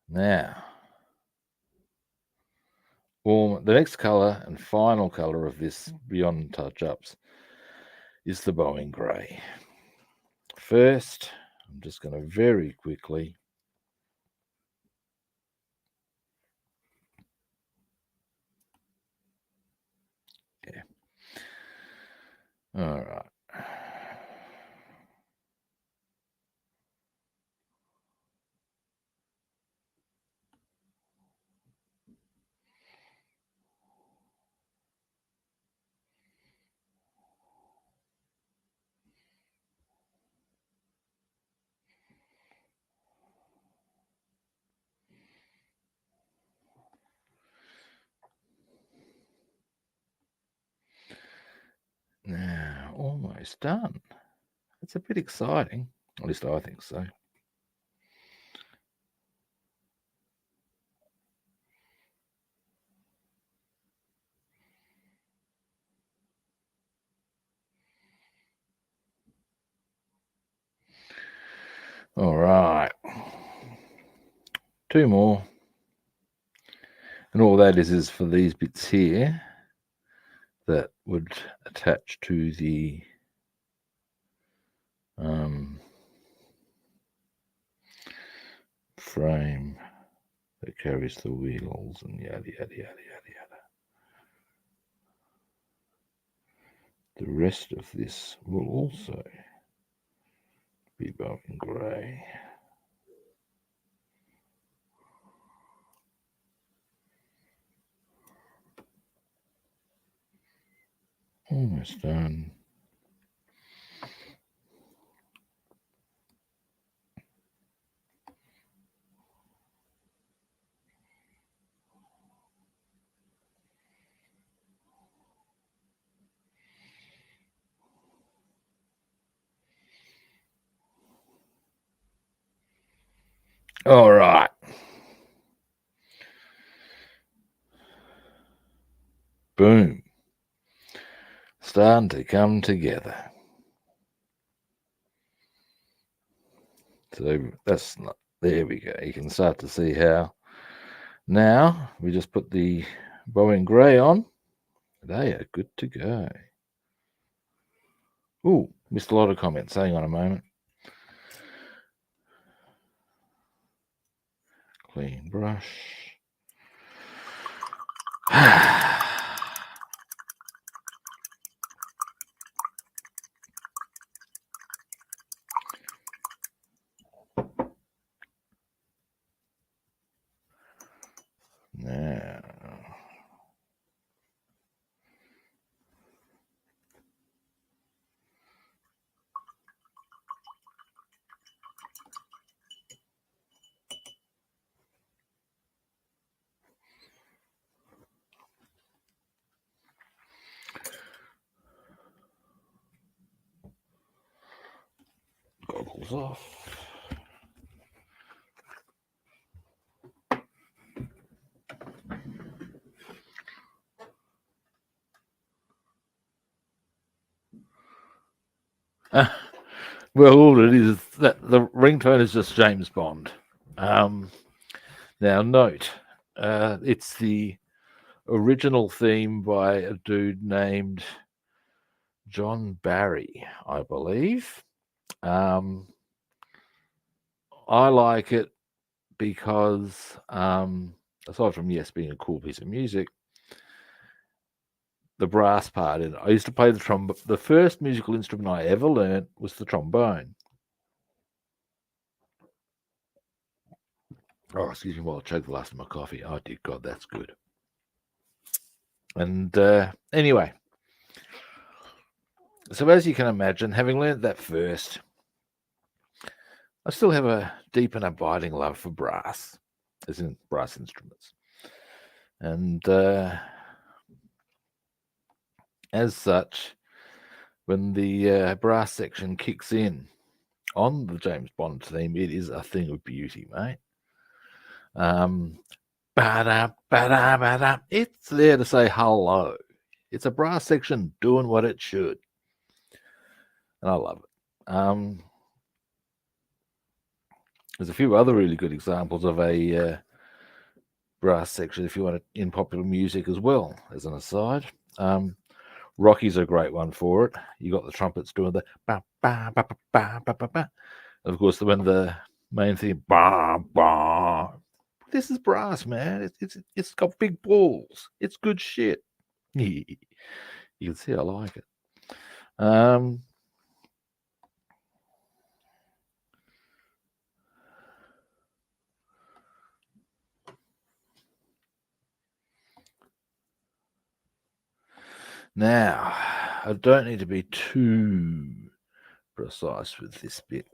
Now, the next colour and final colour of this beyond touch-ups is the Boeing grey. First, I'm just going to very quickly all right. almost done. It's a bit exciting, at least I think so. All right, 2 more. And all that is for these bits here that would attach to the frame that carries the wheels and yada, yada, yada, yada, yada. The rest of this will also be Bowen grey. Almost done. All right. Boom. Starting to come together. So that's not, there we go. You can start to see how now we just put the Bowen grey on. They are good to go. Ooh, missed a lot of comments. Hang on a moment. Clean brush. Now, goggles off. Well, all it is that the ringtone is just James Bond. Now, note, it's the original theme by a dude named John Barry, I believe. I like it because, aside from being a cool piece of music, the brass part in it. I used to play the trombone. The first musical instrument I ever learned was the trombone. Oh, excuse me while I chug the last of my coffee. Oh, dear God, that's good. And anyway, so as you can imagine, having learned that first, I still have a deep and abiding love for brass, as in brass instruments. And as such, when the brass section kicks in on the James Bond theme, it is a thing of beauty, mate. It's there to say hello. It's a brass section doing what it should. And I love it. There's a few other really good examples of a brass section if you want it in popular music as well, as an aside. Rocky's a great one for it. You got the trumpets doing the ba ba ba ba ba ba ba ba. Of course, when the main theme ba ba. This is brass, man. It's got big balls. It's good shit. You can see I like it. Now, I don't need to be too precise with this bit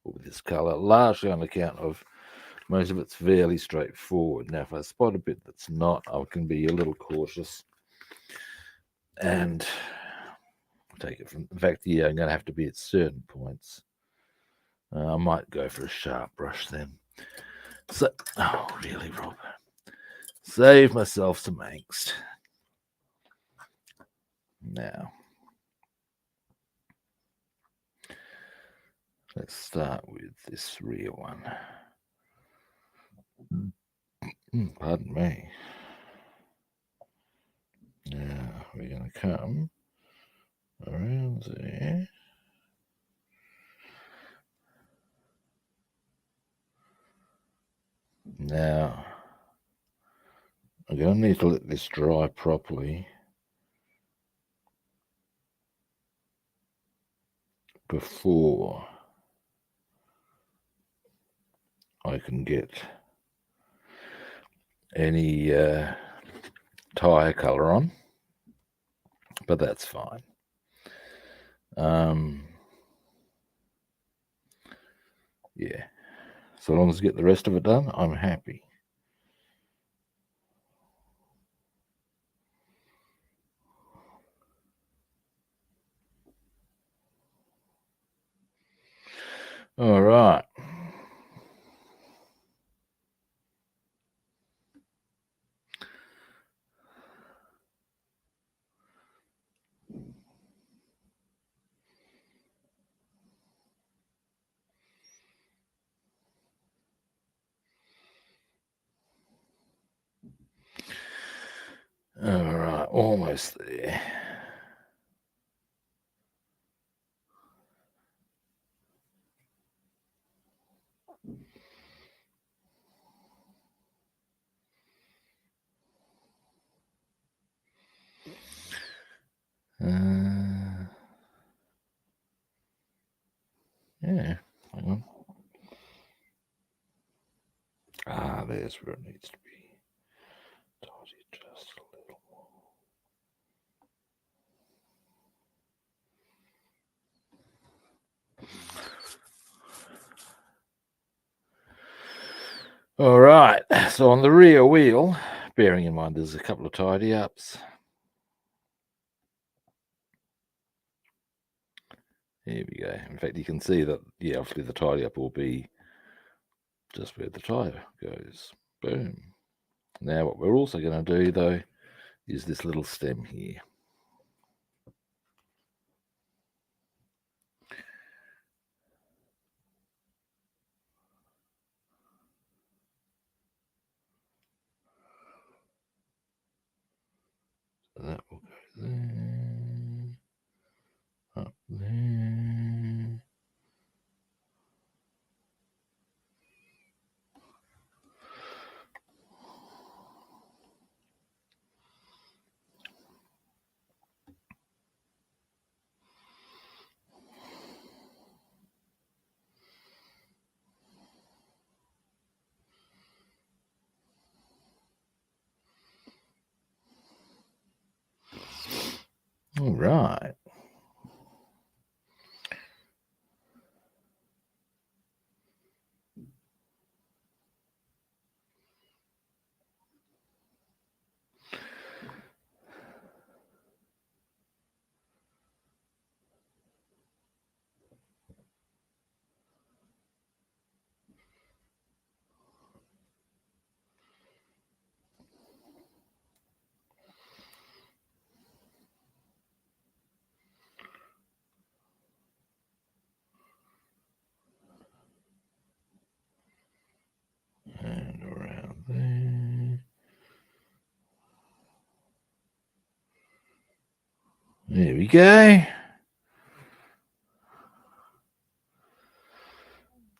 or with this colour, largely on account of most of it's fairly straightforward. Now, if I spot a bit that's not, I can be a little cautious and take it from. In fact, yeah, I'm going to have to be at certain points. I might go for a sharp brush then. So, oh, really, Rob? Save myself some angst. Now, let's start with this rear one. Pardon me. Now, we're going to come around there. Now, I'm going to need to let this dry properly before I can get any tyre colour on, but that's fine. Yeah, so long as I get the rest of it done, I'm happy. All right. All right, almost there. Yeah, hang on. Ah, there's where it needs to be. Tidy just a little more. All right, so on the rear wheel, bearing in mind there's a couple of tidy ups. Here we go. In fact, you can see that, yeah, obviously the tidy up will be just where the tyre goes. Boom. Now what we're also going to do, though, is this little stem here. So that will go there, up there. All right. And around there. There we go.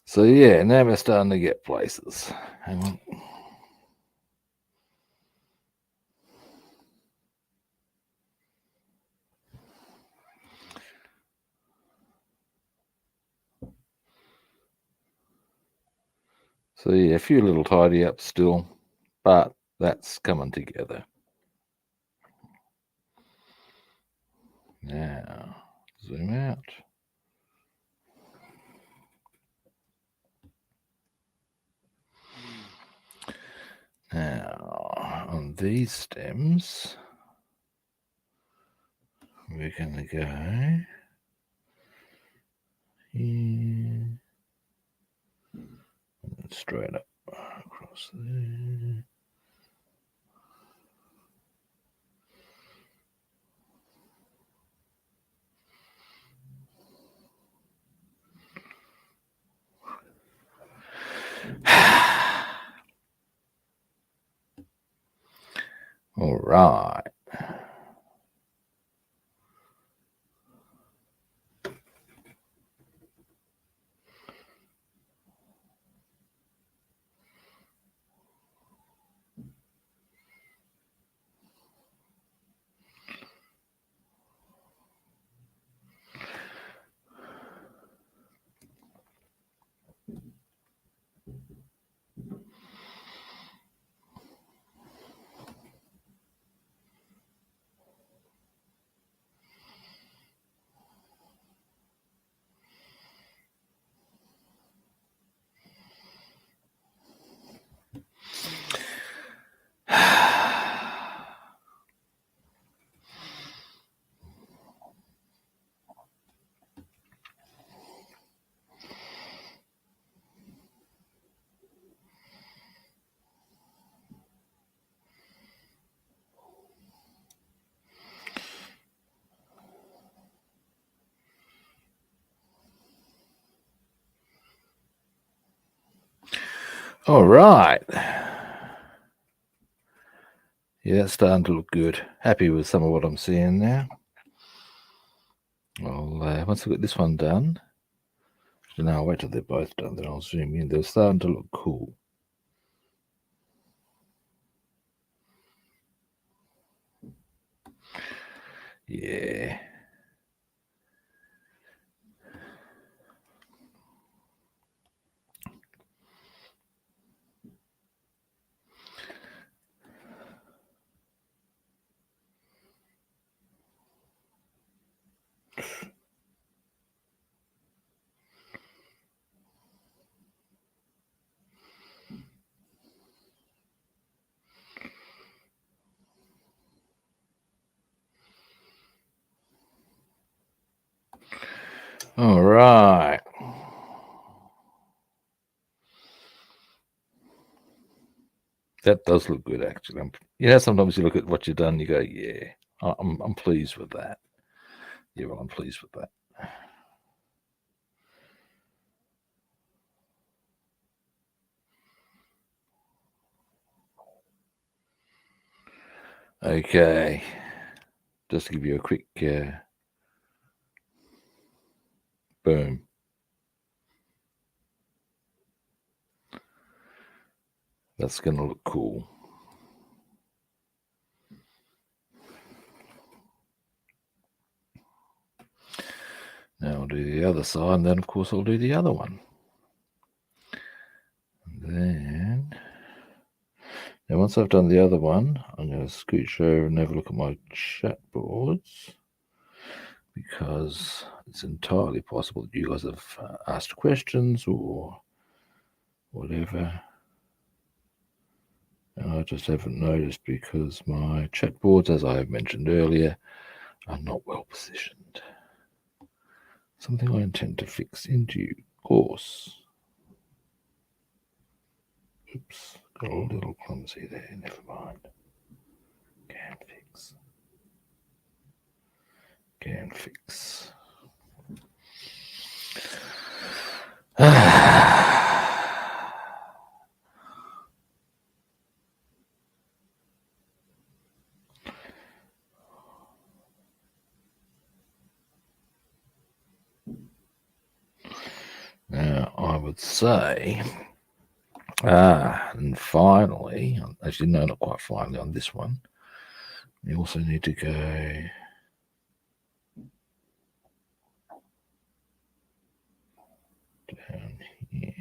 So yeah, now we're starting to get places. Hang on. So yeah, a few little tidy ups still, but that's coming together. Now, zoom out. Now, on these stems, We're going to go here, and straight up across there. All right. All right. Yeah, that's starting to look good. Happy with some of what I'm seeing now. I'll once I get this one done, then I'll wait till they're both done. Then I'll zoom in. They're starting to look cool. Yeah. All right. That does look good, actually. Sometimes you look at what you've done, you go, yeah, I'm pleased with that. Yeah, well, I'm pleased with that. Okay. Just to give you a quick boom. That's going to look cool. Now I'll do the other side, and then, of course, I'll do the other one. And then, now once I've done the other one, I'm going to scooch over and have a look at my chat boards, because it's entirely possible that you guys have asked questions or whatever. And I just haven't noticed because my chat boards, as I have mentioned earlier, are not well positioned. Something I intend to fix in due course. Oops, got a little clumsy there, never mind. Can fix. Can fix. Now, I would say, and finally, actually, no, not quite finally on this one, we also need to go down here.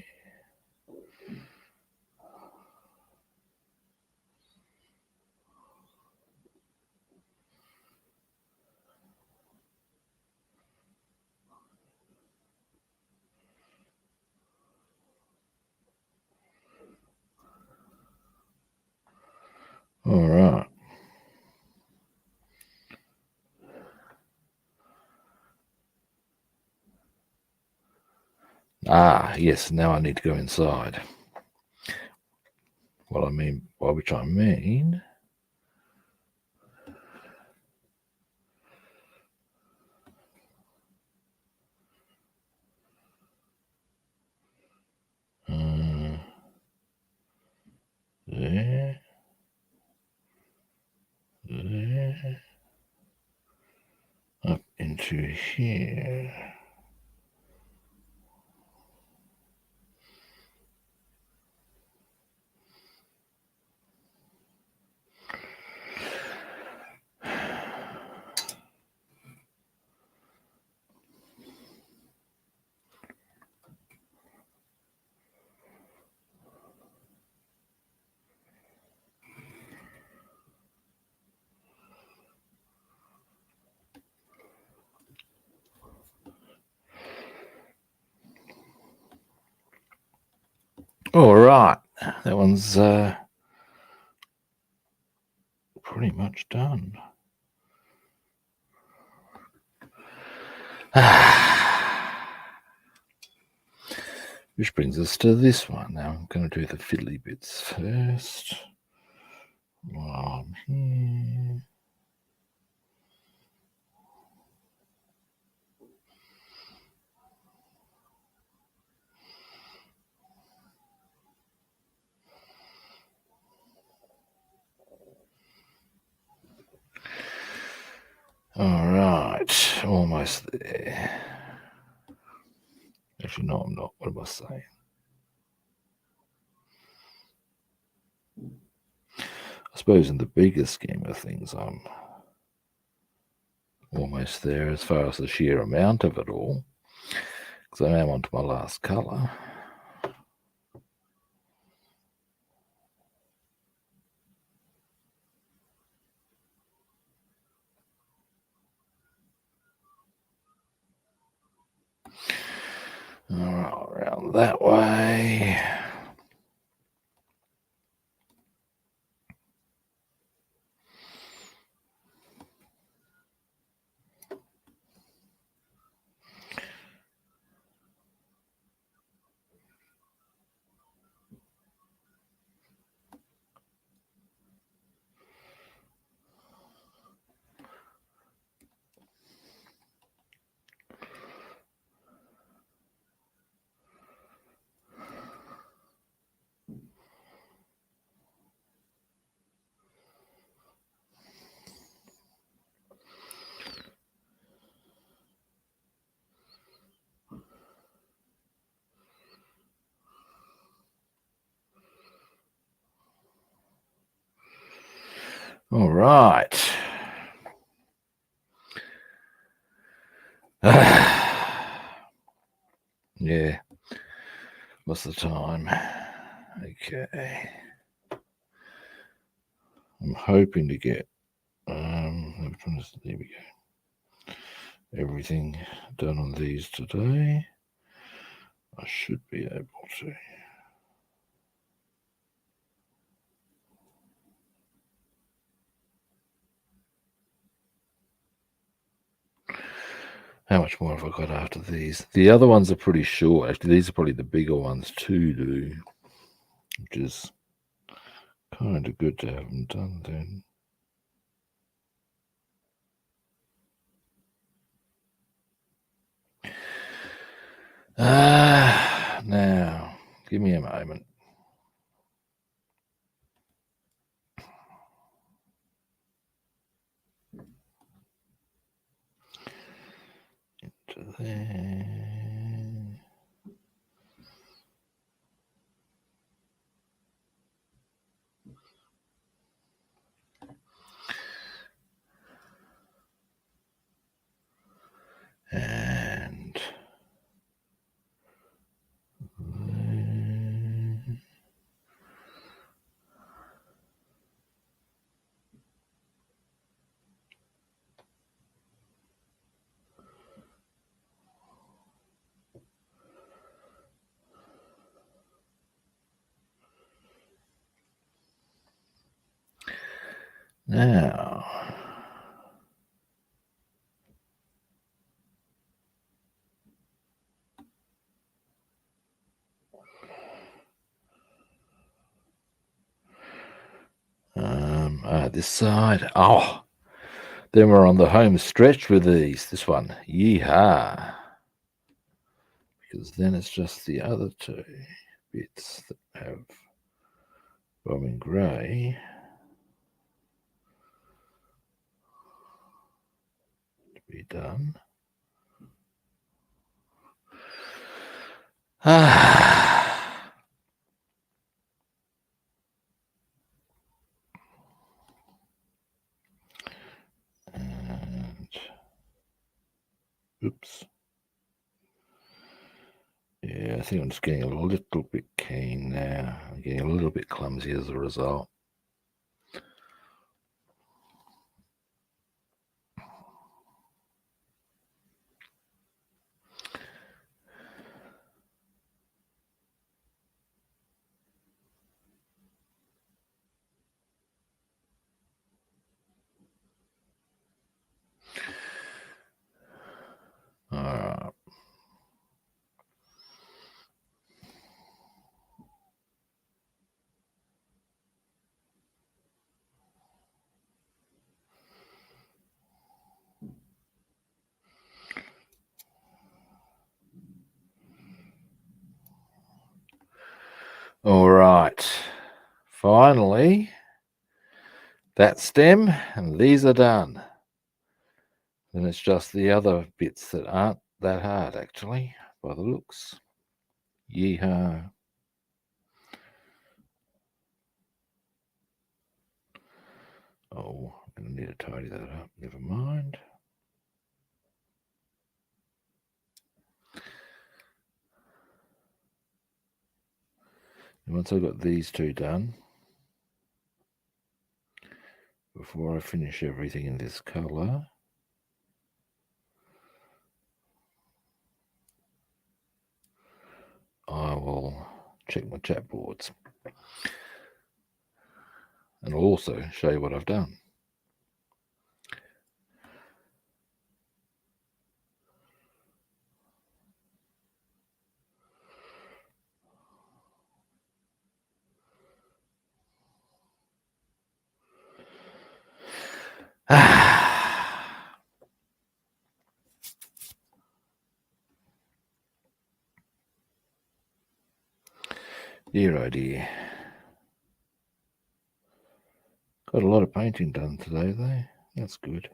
All right. Ah, yes, now I need to go inside. By which I mean... there, there, up into here. All right, that one's pretty much done. Which brings us to this one. Now I'm going to do the fiddly bits first. While I'm here. All right, almost there. Actually, no, I'm not. What am I saying? I suppose in the bigger scheme of things, I'm almost there as far as the sheer amount of it all, because I am onto my last colour. All right, around that way. All right. Yeah. What's the time? Okay. I'm hoping to get there we go. Everything done on these today. I should be able to. How much more have I got after these? The other ones are pretty short. Actually, these are probably the bigger ones to do, which is kind of good to have them done then. Now, give me a moment. Into there. And now, This side. Oh, then we're on the home stretch with these. This one. Yeehaw. Because then it's just the other two bits that have bombing grey to be done. And oops. Yeah, I think I'm just getting a little bit keen now. I'm getting a little bit clumsy as a result. All right. All right. Finally, that stem and these are done. Then it's just the other bits that aren't that hard, actually, by the looks. Yeehaw. Oh, I'm going to need to tidy that up. Never mind. And once I've got these two done, before I finish everything in this colour, I will check my chat boards. And I'll also show you what I've done. Dear oh dear. Got a lot of painting done today though. That's good.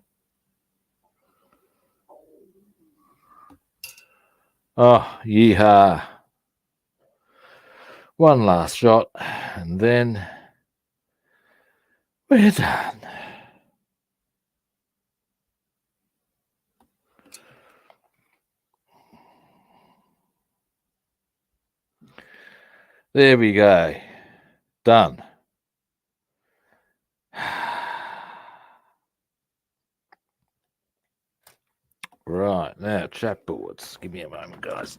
Oh, yeehaw. One last shot and then we're done. There we go. Done. Right, now chat boards. Give me a moment, guys.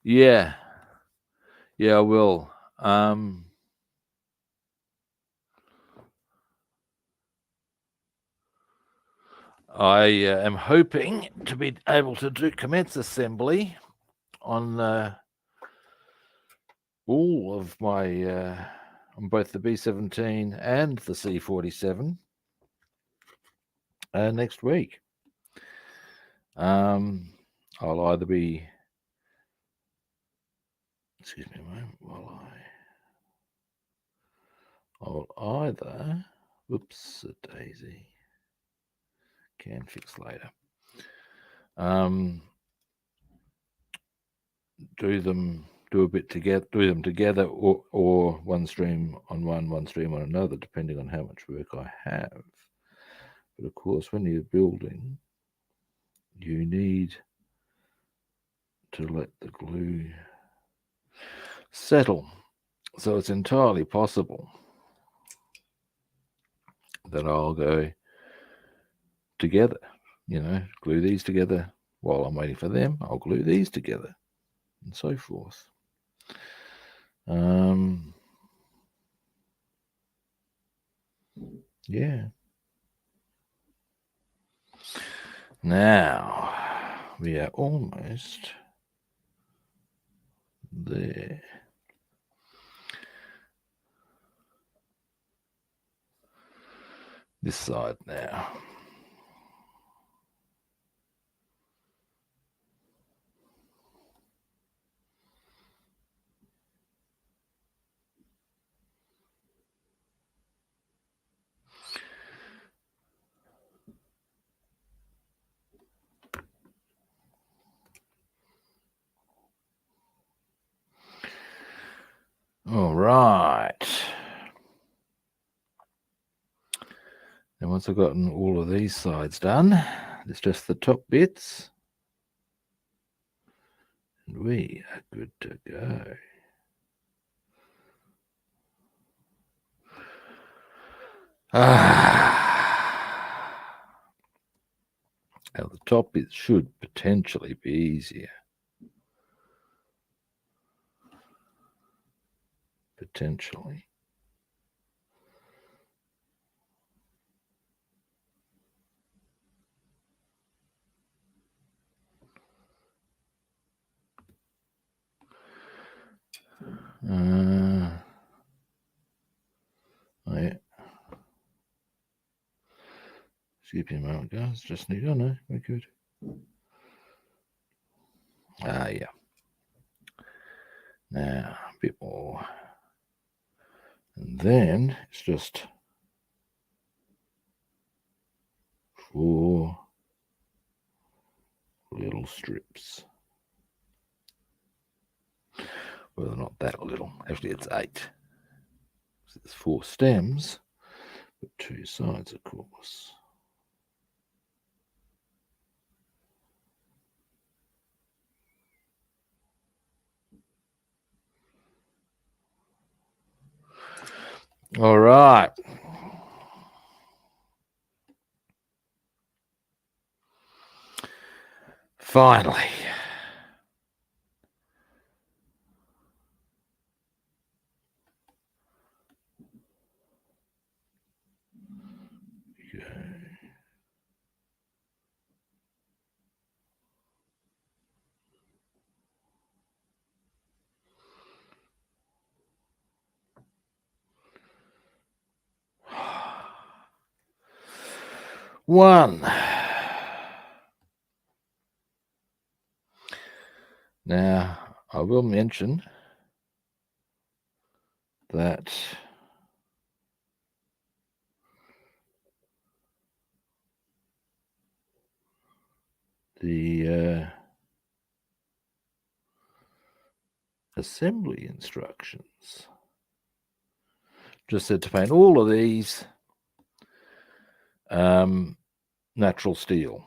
Yeah. Yeah, I will. I am hoping to be able to commence assembly on all of my on both the B-17 and the C-47 next week. I'll either be, excuse me a moment, I'll either, whoops, a daisy, can fix later. Do them together, or one stream on one stream on another, depending on how much work I have. But of course, when you're building, you need to let the glue settle. So it's entirely possible that I'll go together, glue these together while I'm waiting for them. I'll glue these together and so forth. Yeah. Now, we are almost there. This side now. All right. And once I've gotten all of these sides done, it's just the top bits. And we are good to go. Now the top bit should potentially be easier. Potentially. Oh yeah. Excuse me a moment, guys. Just need. Oh no, we're good. Yeah. Now a bit more, and then it's just 4 little strips. Well, not that little. Actually, it's 8. So there's 4 stems, but 2 sides, of course. All right. Finally. One. Now, I will mention that the assembly instructions just said to paint all of these natural steel.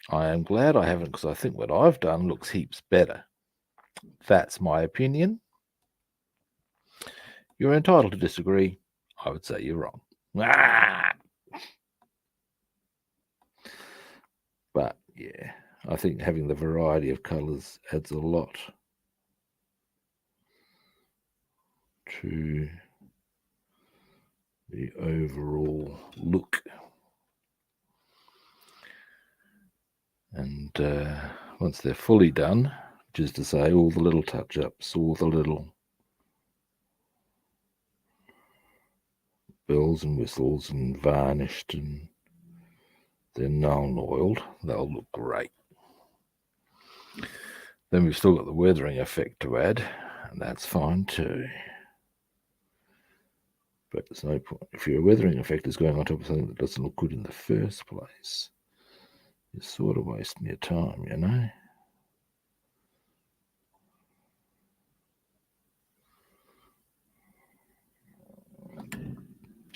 I am glad I haven't, because I think what I've done looks heaps better. That's my opinion. You're entitled to disagree. I would say you're wrong. But yeah, I think having the variety of colours adds a lot to the overall look. And once they're fully done, which is to say all the little touch-ups, all the little bells and whistles and varnished and then null oiled, they'll look great. Then we've still got the weathering effect to add, and that's fine too. But there's no point. If your weathering effect is going on top of something that doesn't look good in the first place, you're sort of wasting your time, you know?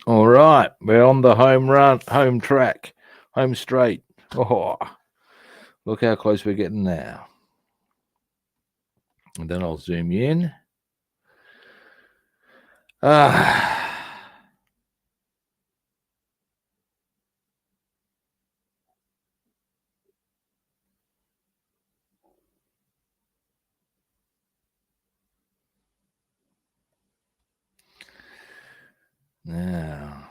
All right, we're on the home track, home straight. Oh, look how close we're getting now. And then I'll zoom you in. Now,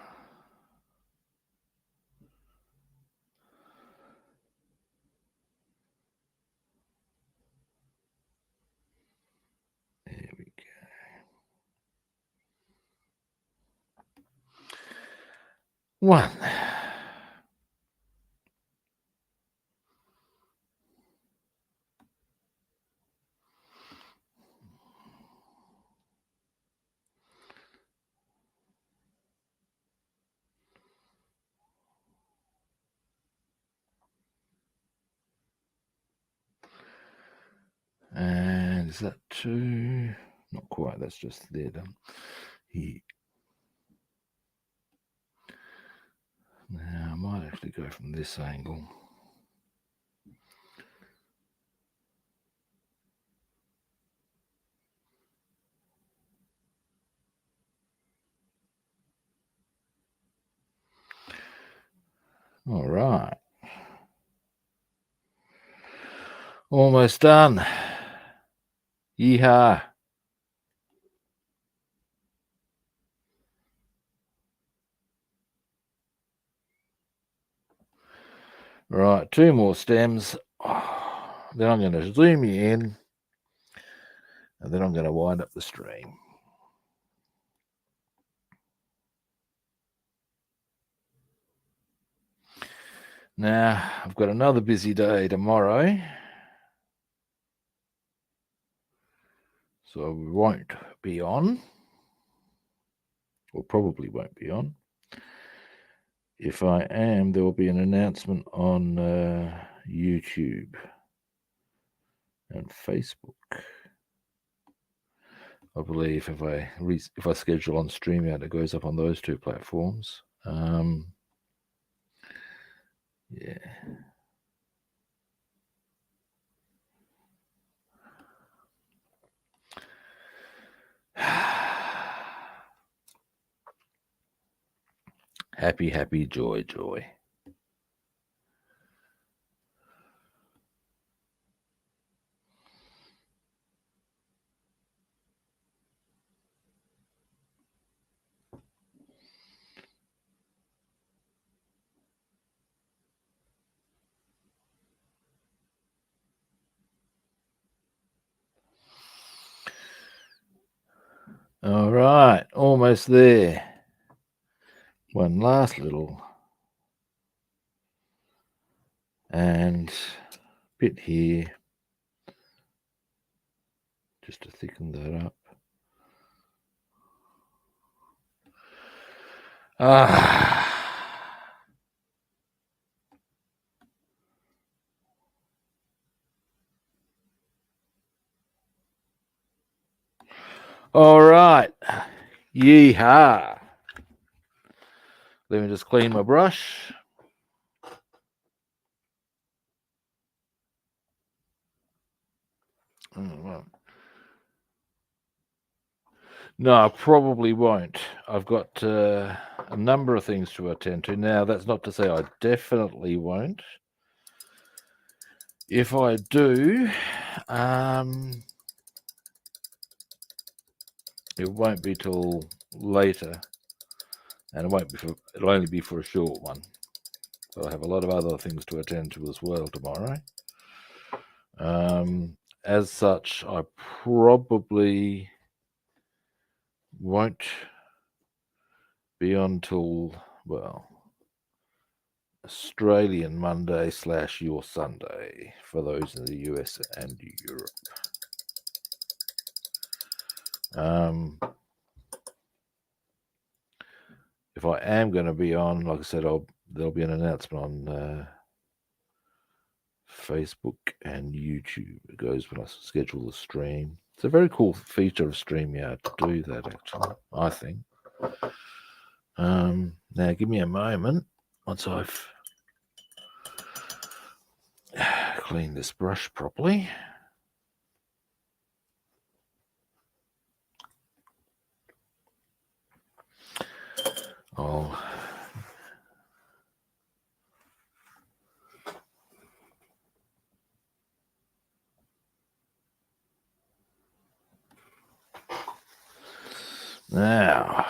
one. And is that two? Not quite, that's just there done. Here. Now I might actually go from this angle. All right. Almost done. Yeehaw. Right, two more stems. Then I'm going to zoom you in, and then I'm going to wind up the stream. Now, I've got another busy day tomorrow, so we won't be on, or probably won't be on. If I am, there will be an announcement on YouTube and Facebook. I believe if I schedule on StreamYard, it goes up on those two platforms. Yeah. Happy, happy, joy, joy. All right, almost there. One last little and bit here, just to thicken that up. All right, yeehaw. Let me just clean my brush. No, I probably won't. I've got a number of things to attend to. Now, that's not to say I definitely won't. If I do, it won't be till later, and it'll only be for a short one. So I have a lot of other things to attend to as well tomorrow. As such, I probably won't be on till, well, Australian Monday / your Sunday for those in the US and Europe. If I am going to be on, like I said, there'll be an announcement on Facebook and YouTube. It goes when I schedule the stream. It's a very cool feature of StreamYard to do that, actually, I think. Now, give me a moment once I've cleaned this brush properly. Now,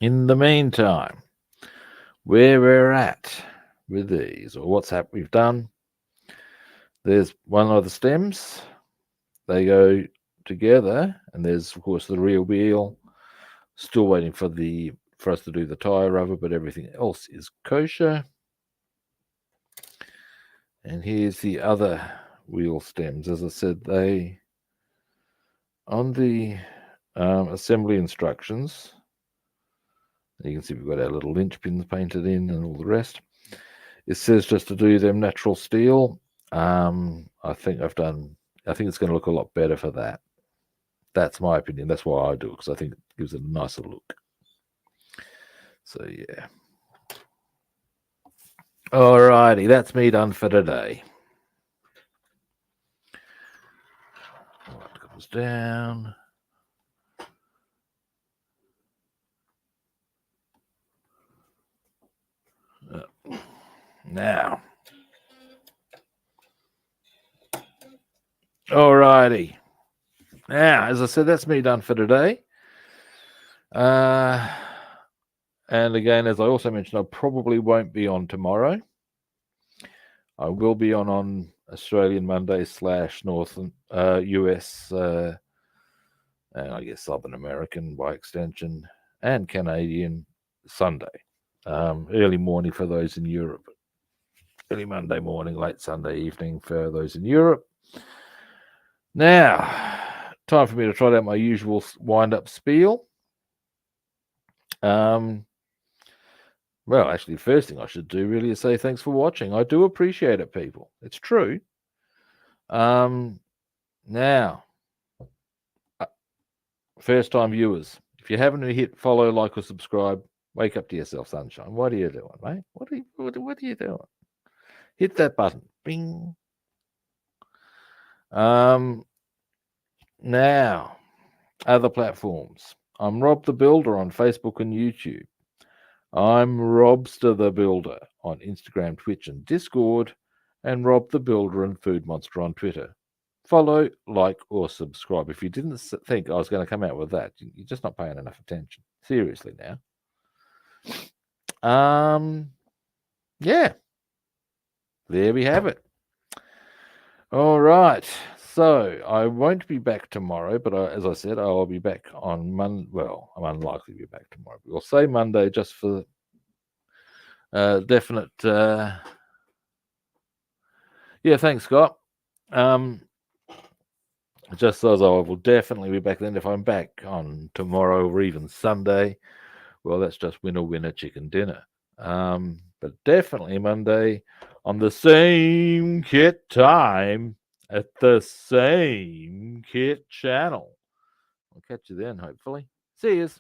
in the meantime, where we're at with these, or what's happened, we've done, there's one of the stems. They go together, and there's, of course, the real wheel. Still waiting for the for us to do the tire rubber, but everything else is kosher. And here's the other wheel stems. As I said, they on the assembly instructions, you can see we've got our little linchpins painted in and all the rest. It says just to do them natural steel. I think it's going to look a lot better for that. That's my opinion. That's why I do it, because I think it gives it a nicer look. So yeah. Alrighty, that's me done for today. What comes down? Now. Alrighty. Now, as I said, that's me done for today. And again, as I also mentioned, I probably won't be on tomorrow. I will be on Australian Monday / Northern US and I guess Southern American by extension, and Canadian Sunday. Early morning for those in Europe. Early Monday morning, late Sunday evening for those in Europe. Now, time for me to try out my usual wind-up spiel. Well, actually, the first thing I should do really is say thanks for watching. I do appreciate it, people. It's true. Now, first-time viewers, if you haven't hit follow, like, or subscribe, wake up to yourself, sunshine. What are you doing, mate? What are you doing? Hit that button. Bing. Now, other platforms. I'm Rob the Builder on Facebook and YouTube. I'm Robster the Builder on Instagram, Twitch, and Discord, and Rob the Builder and Food Monster on Twitter. Follow, like, or subscribe. If you didn't think I was going to come out with that, you're just not paying enough attention. Seriously now. Yeah. There we have it. All right. So I won't be back tomorrow, but as I said, I'll be back on Monday. Well, I'm unlikely to be back tomorrow. We'll say Monday just for definite. Yeah, thanks, Scott. Just as I will definitely be back then. If I'm back on tomorrow or even Sunday, well, that's just winner chicken dinner. But definitely Monday on the same kit time at the same kit channel. I'll catch you then, hopefully. See yous.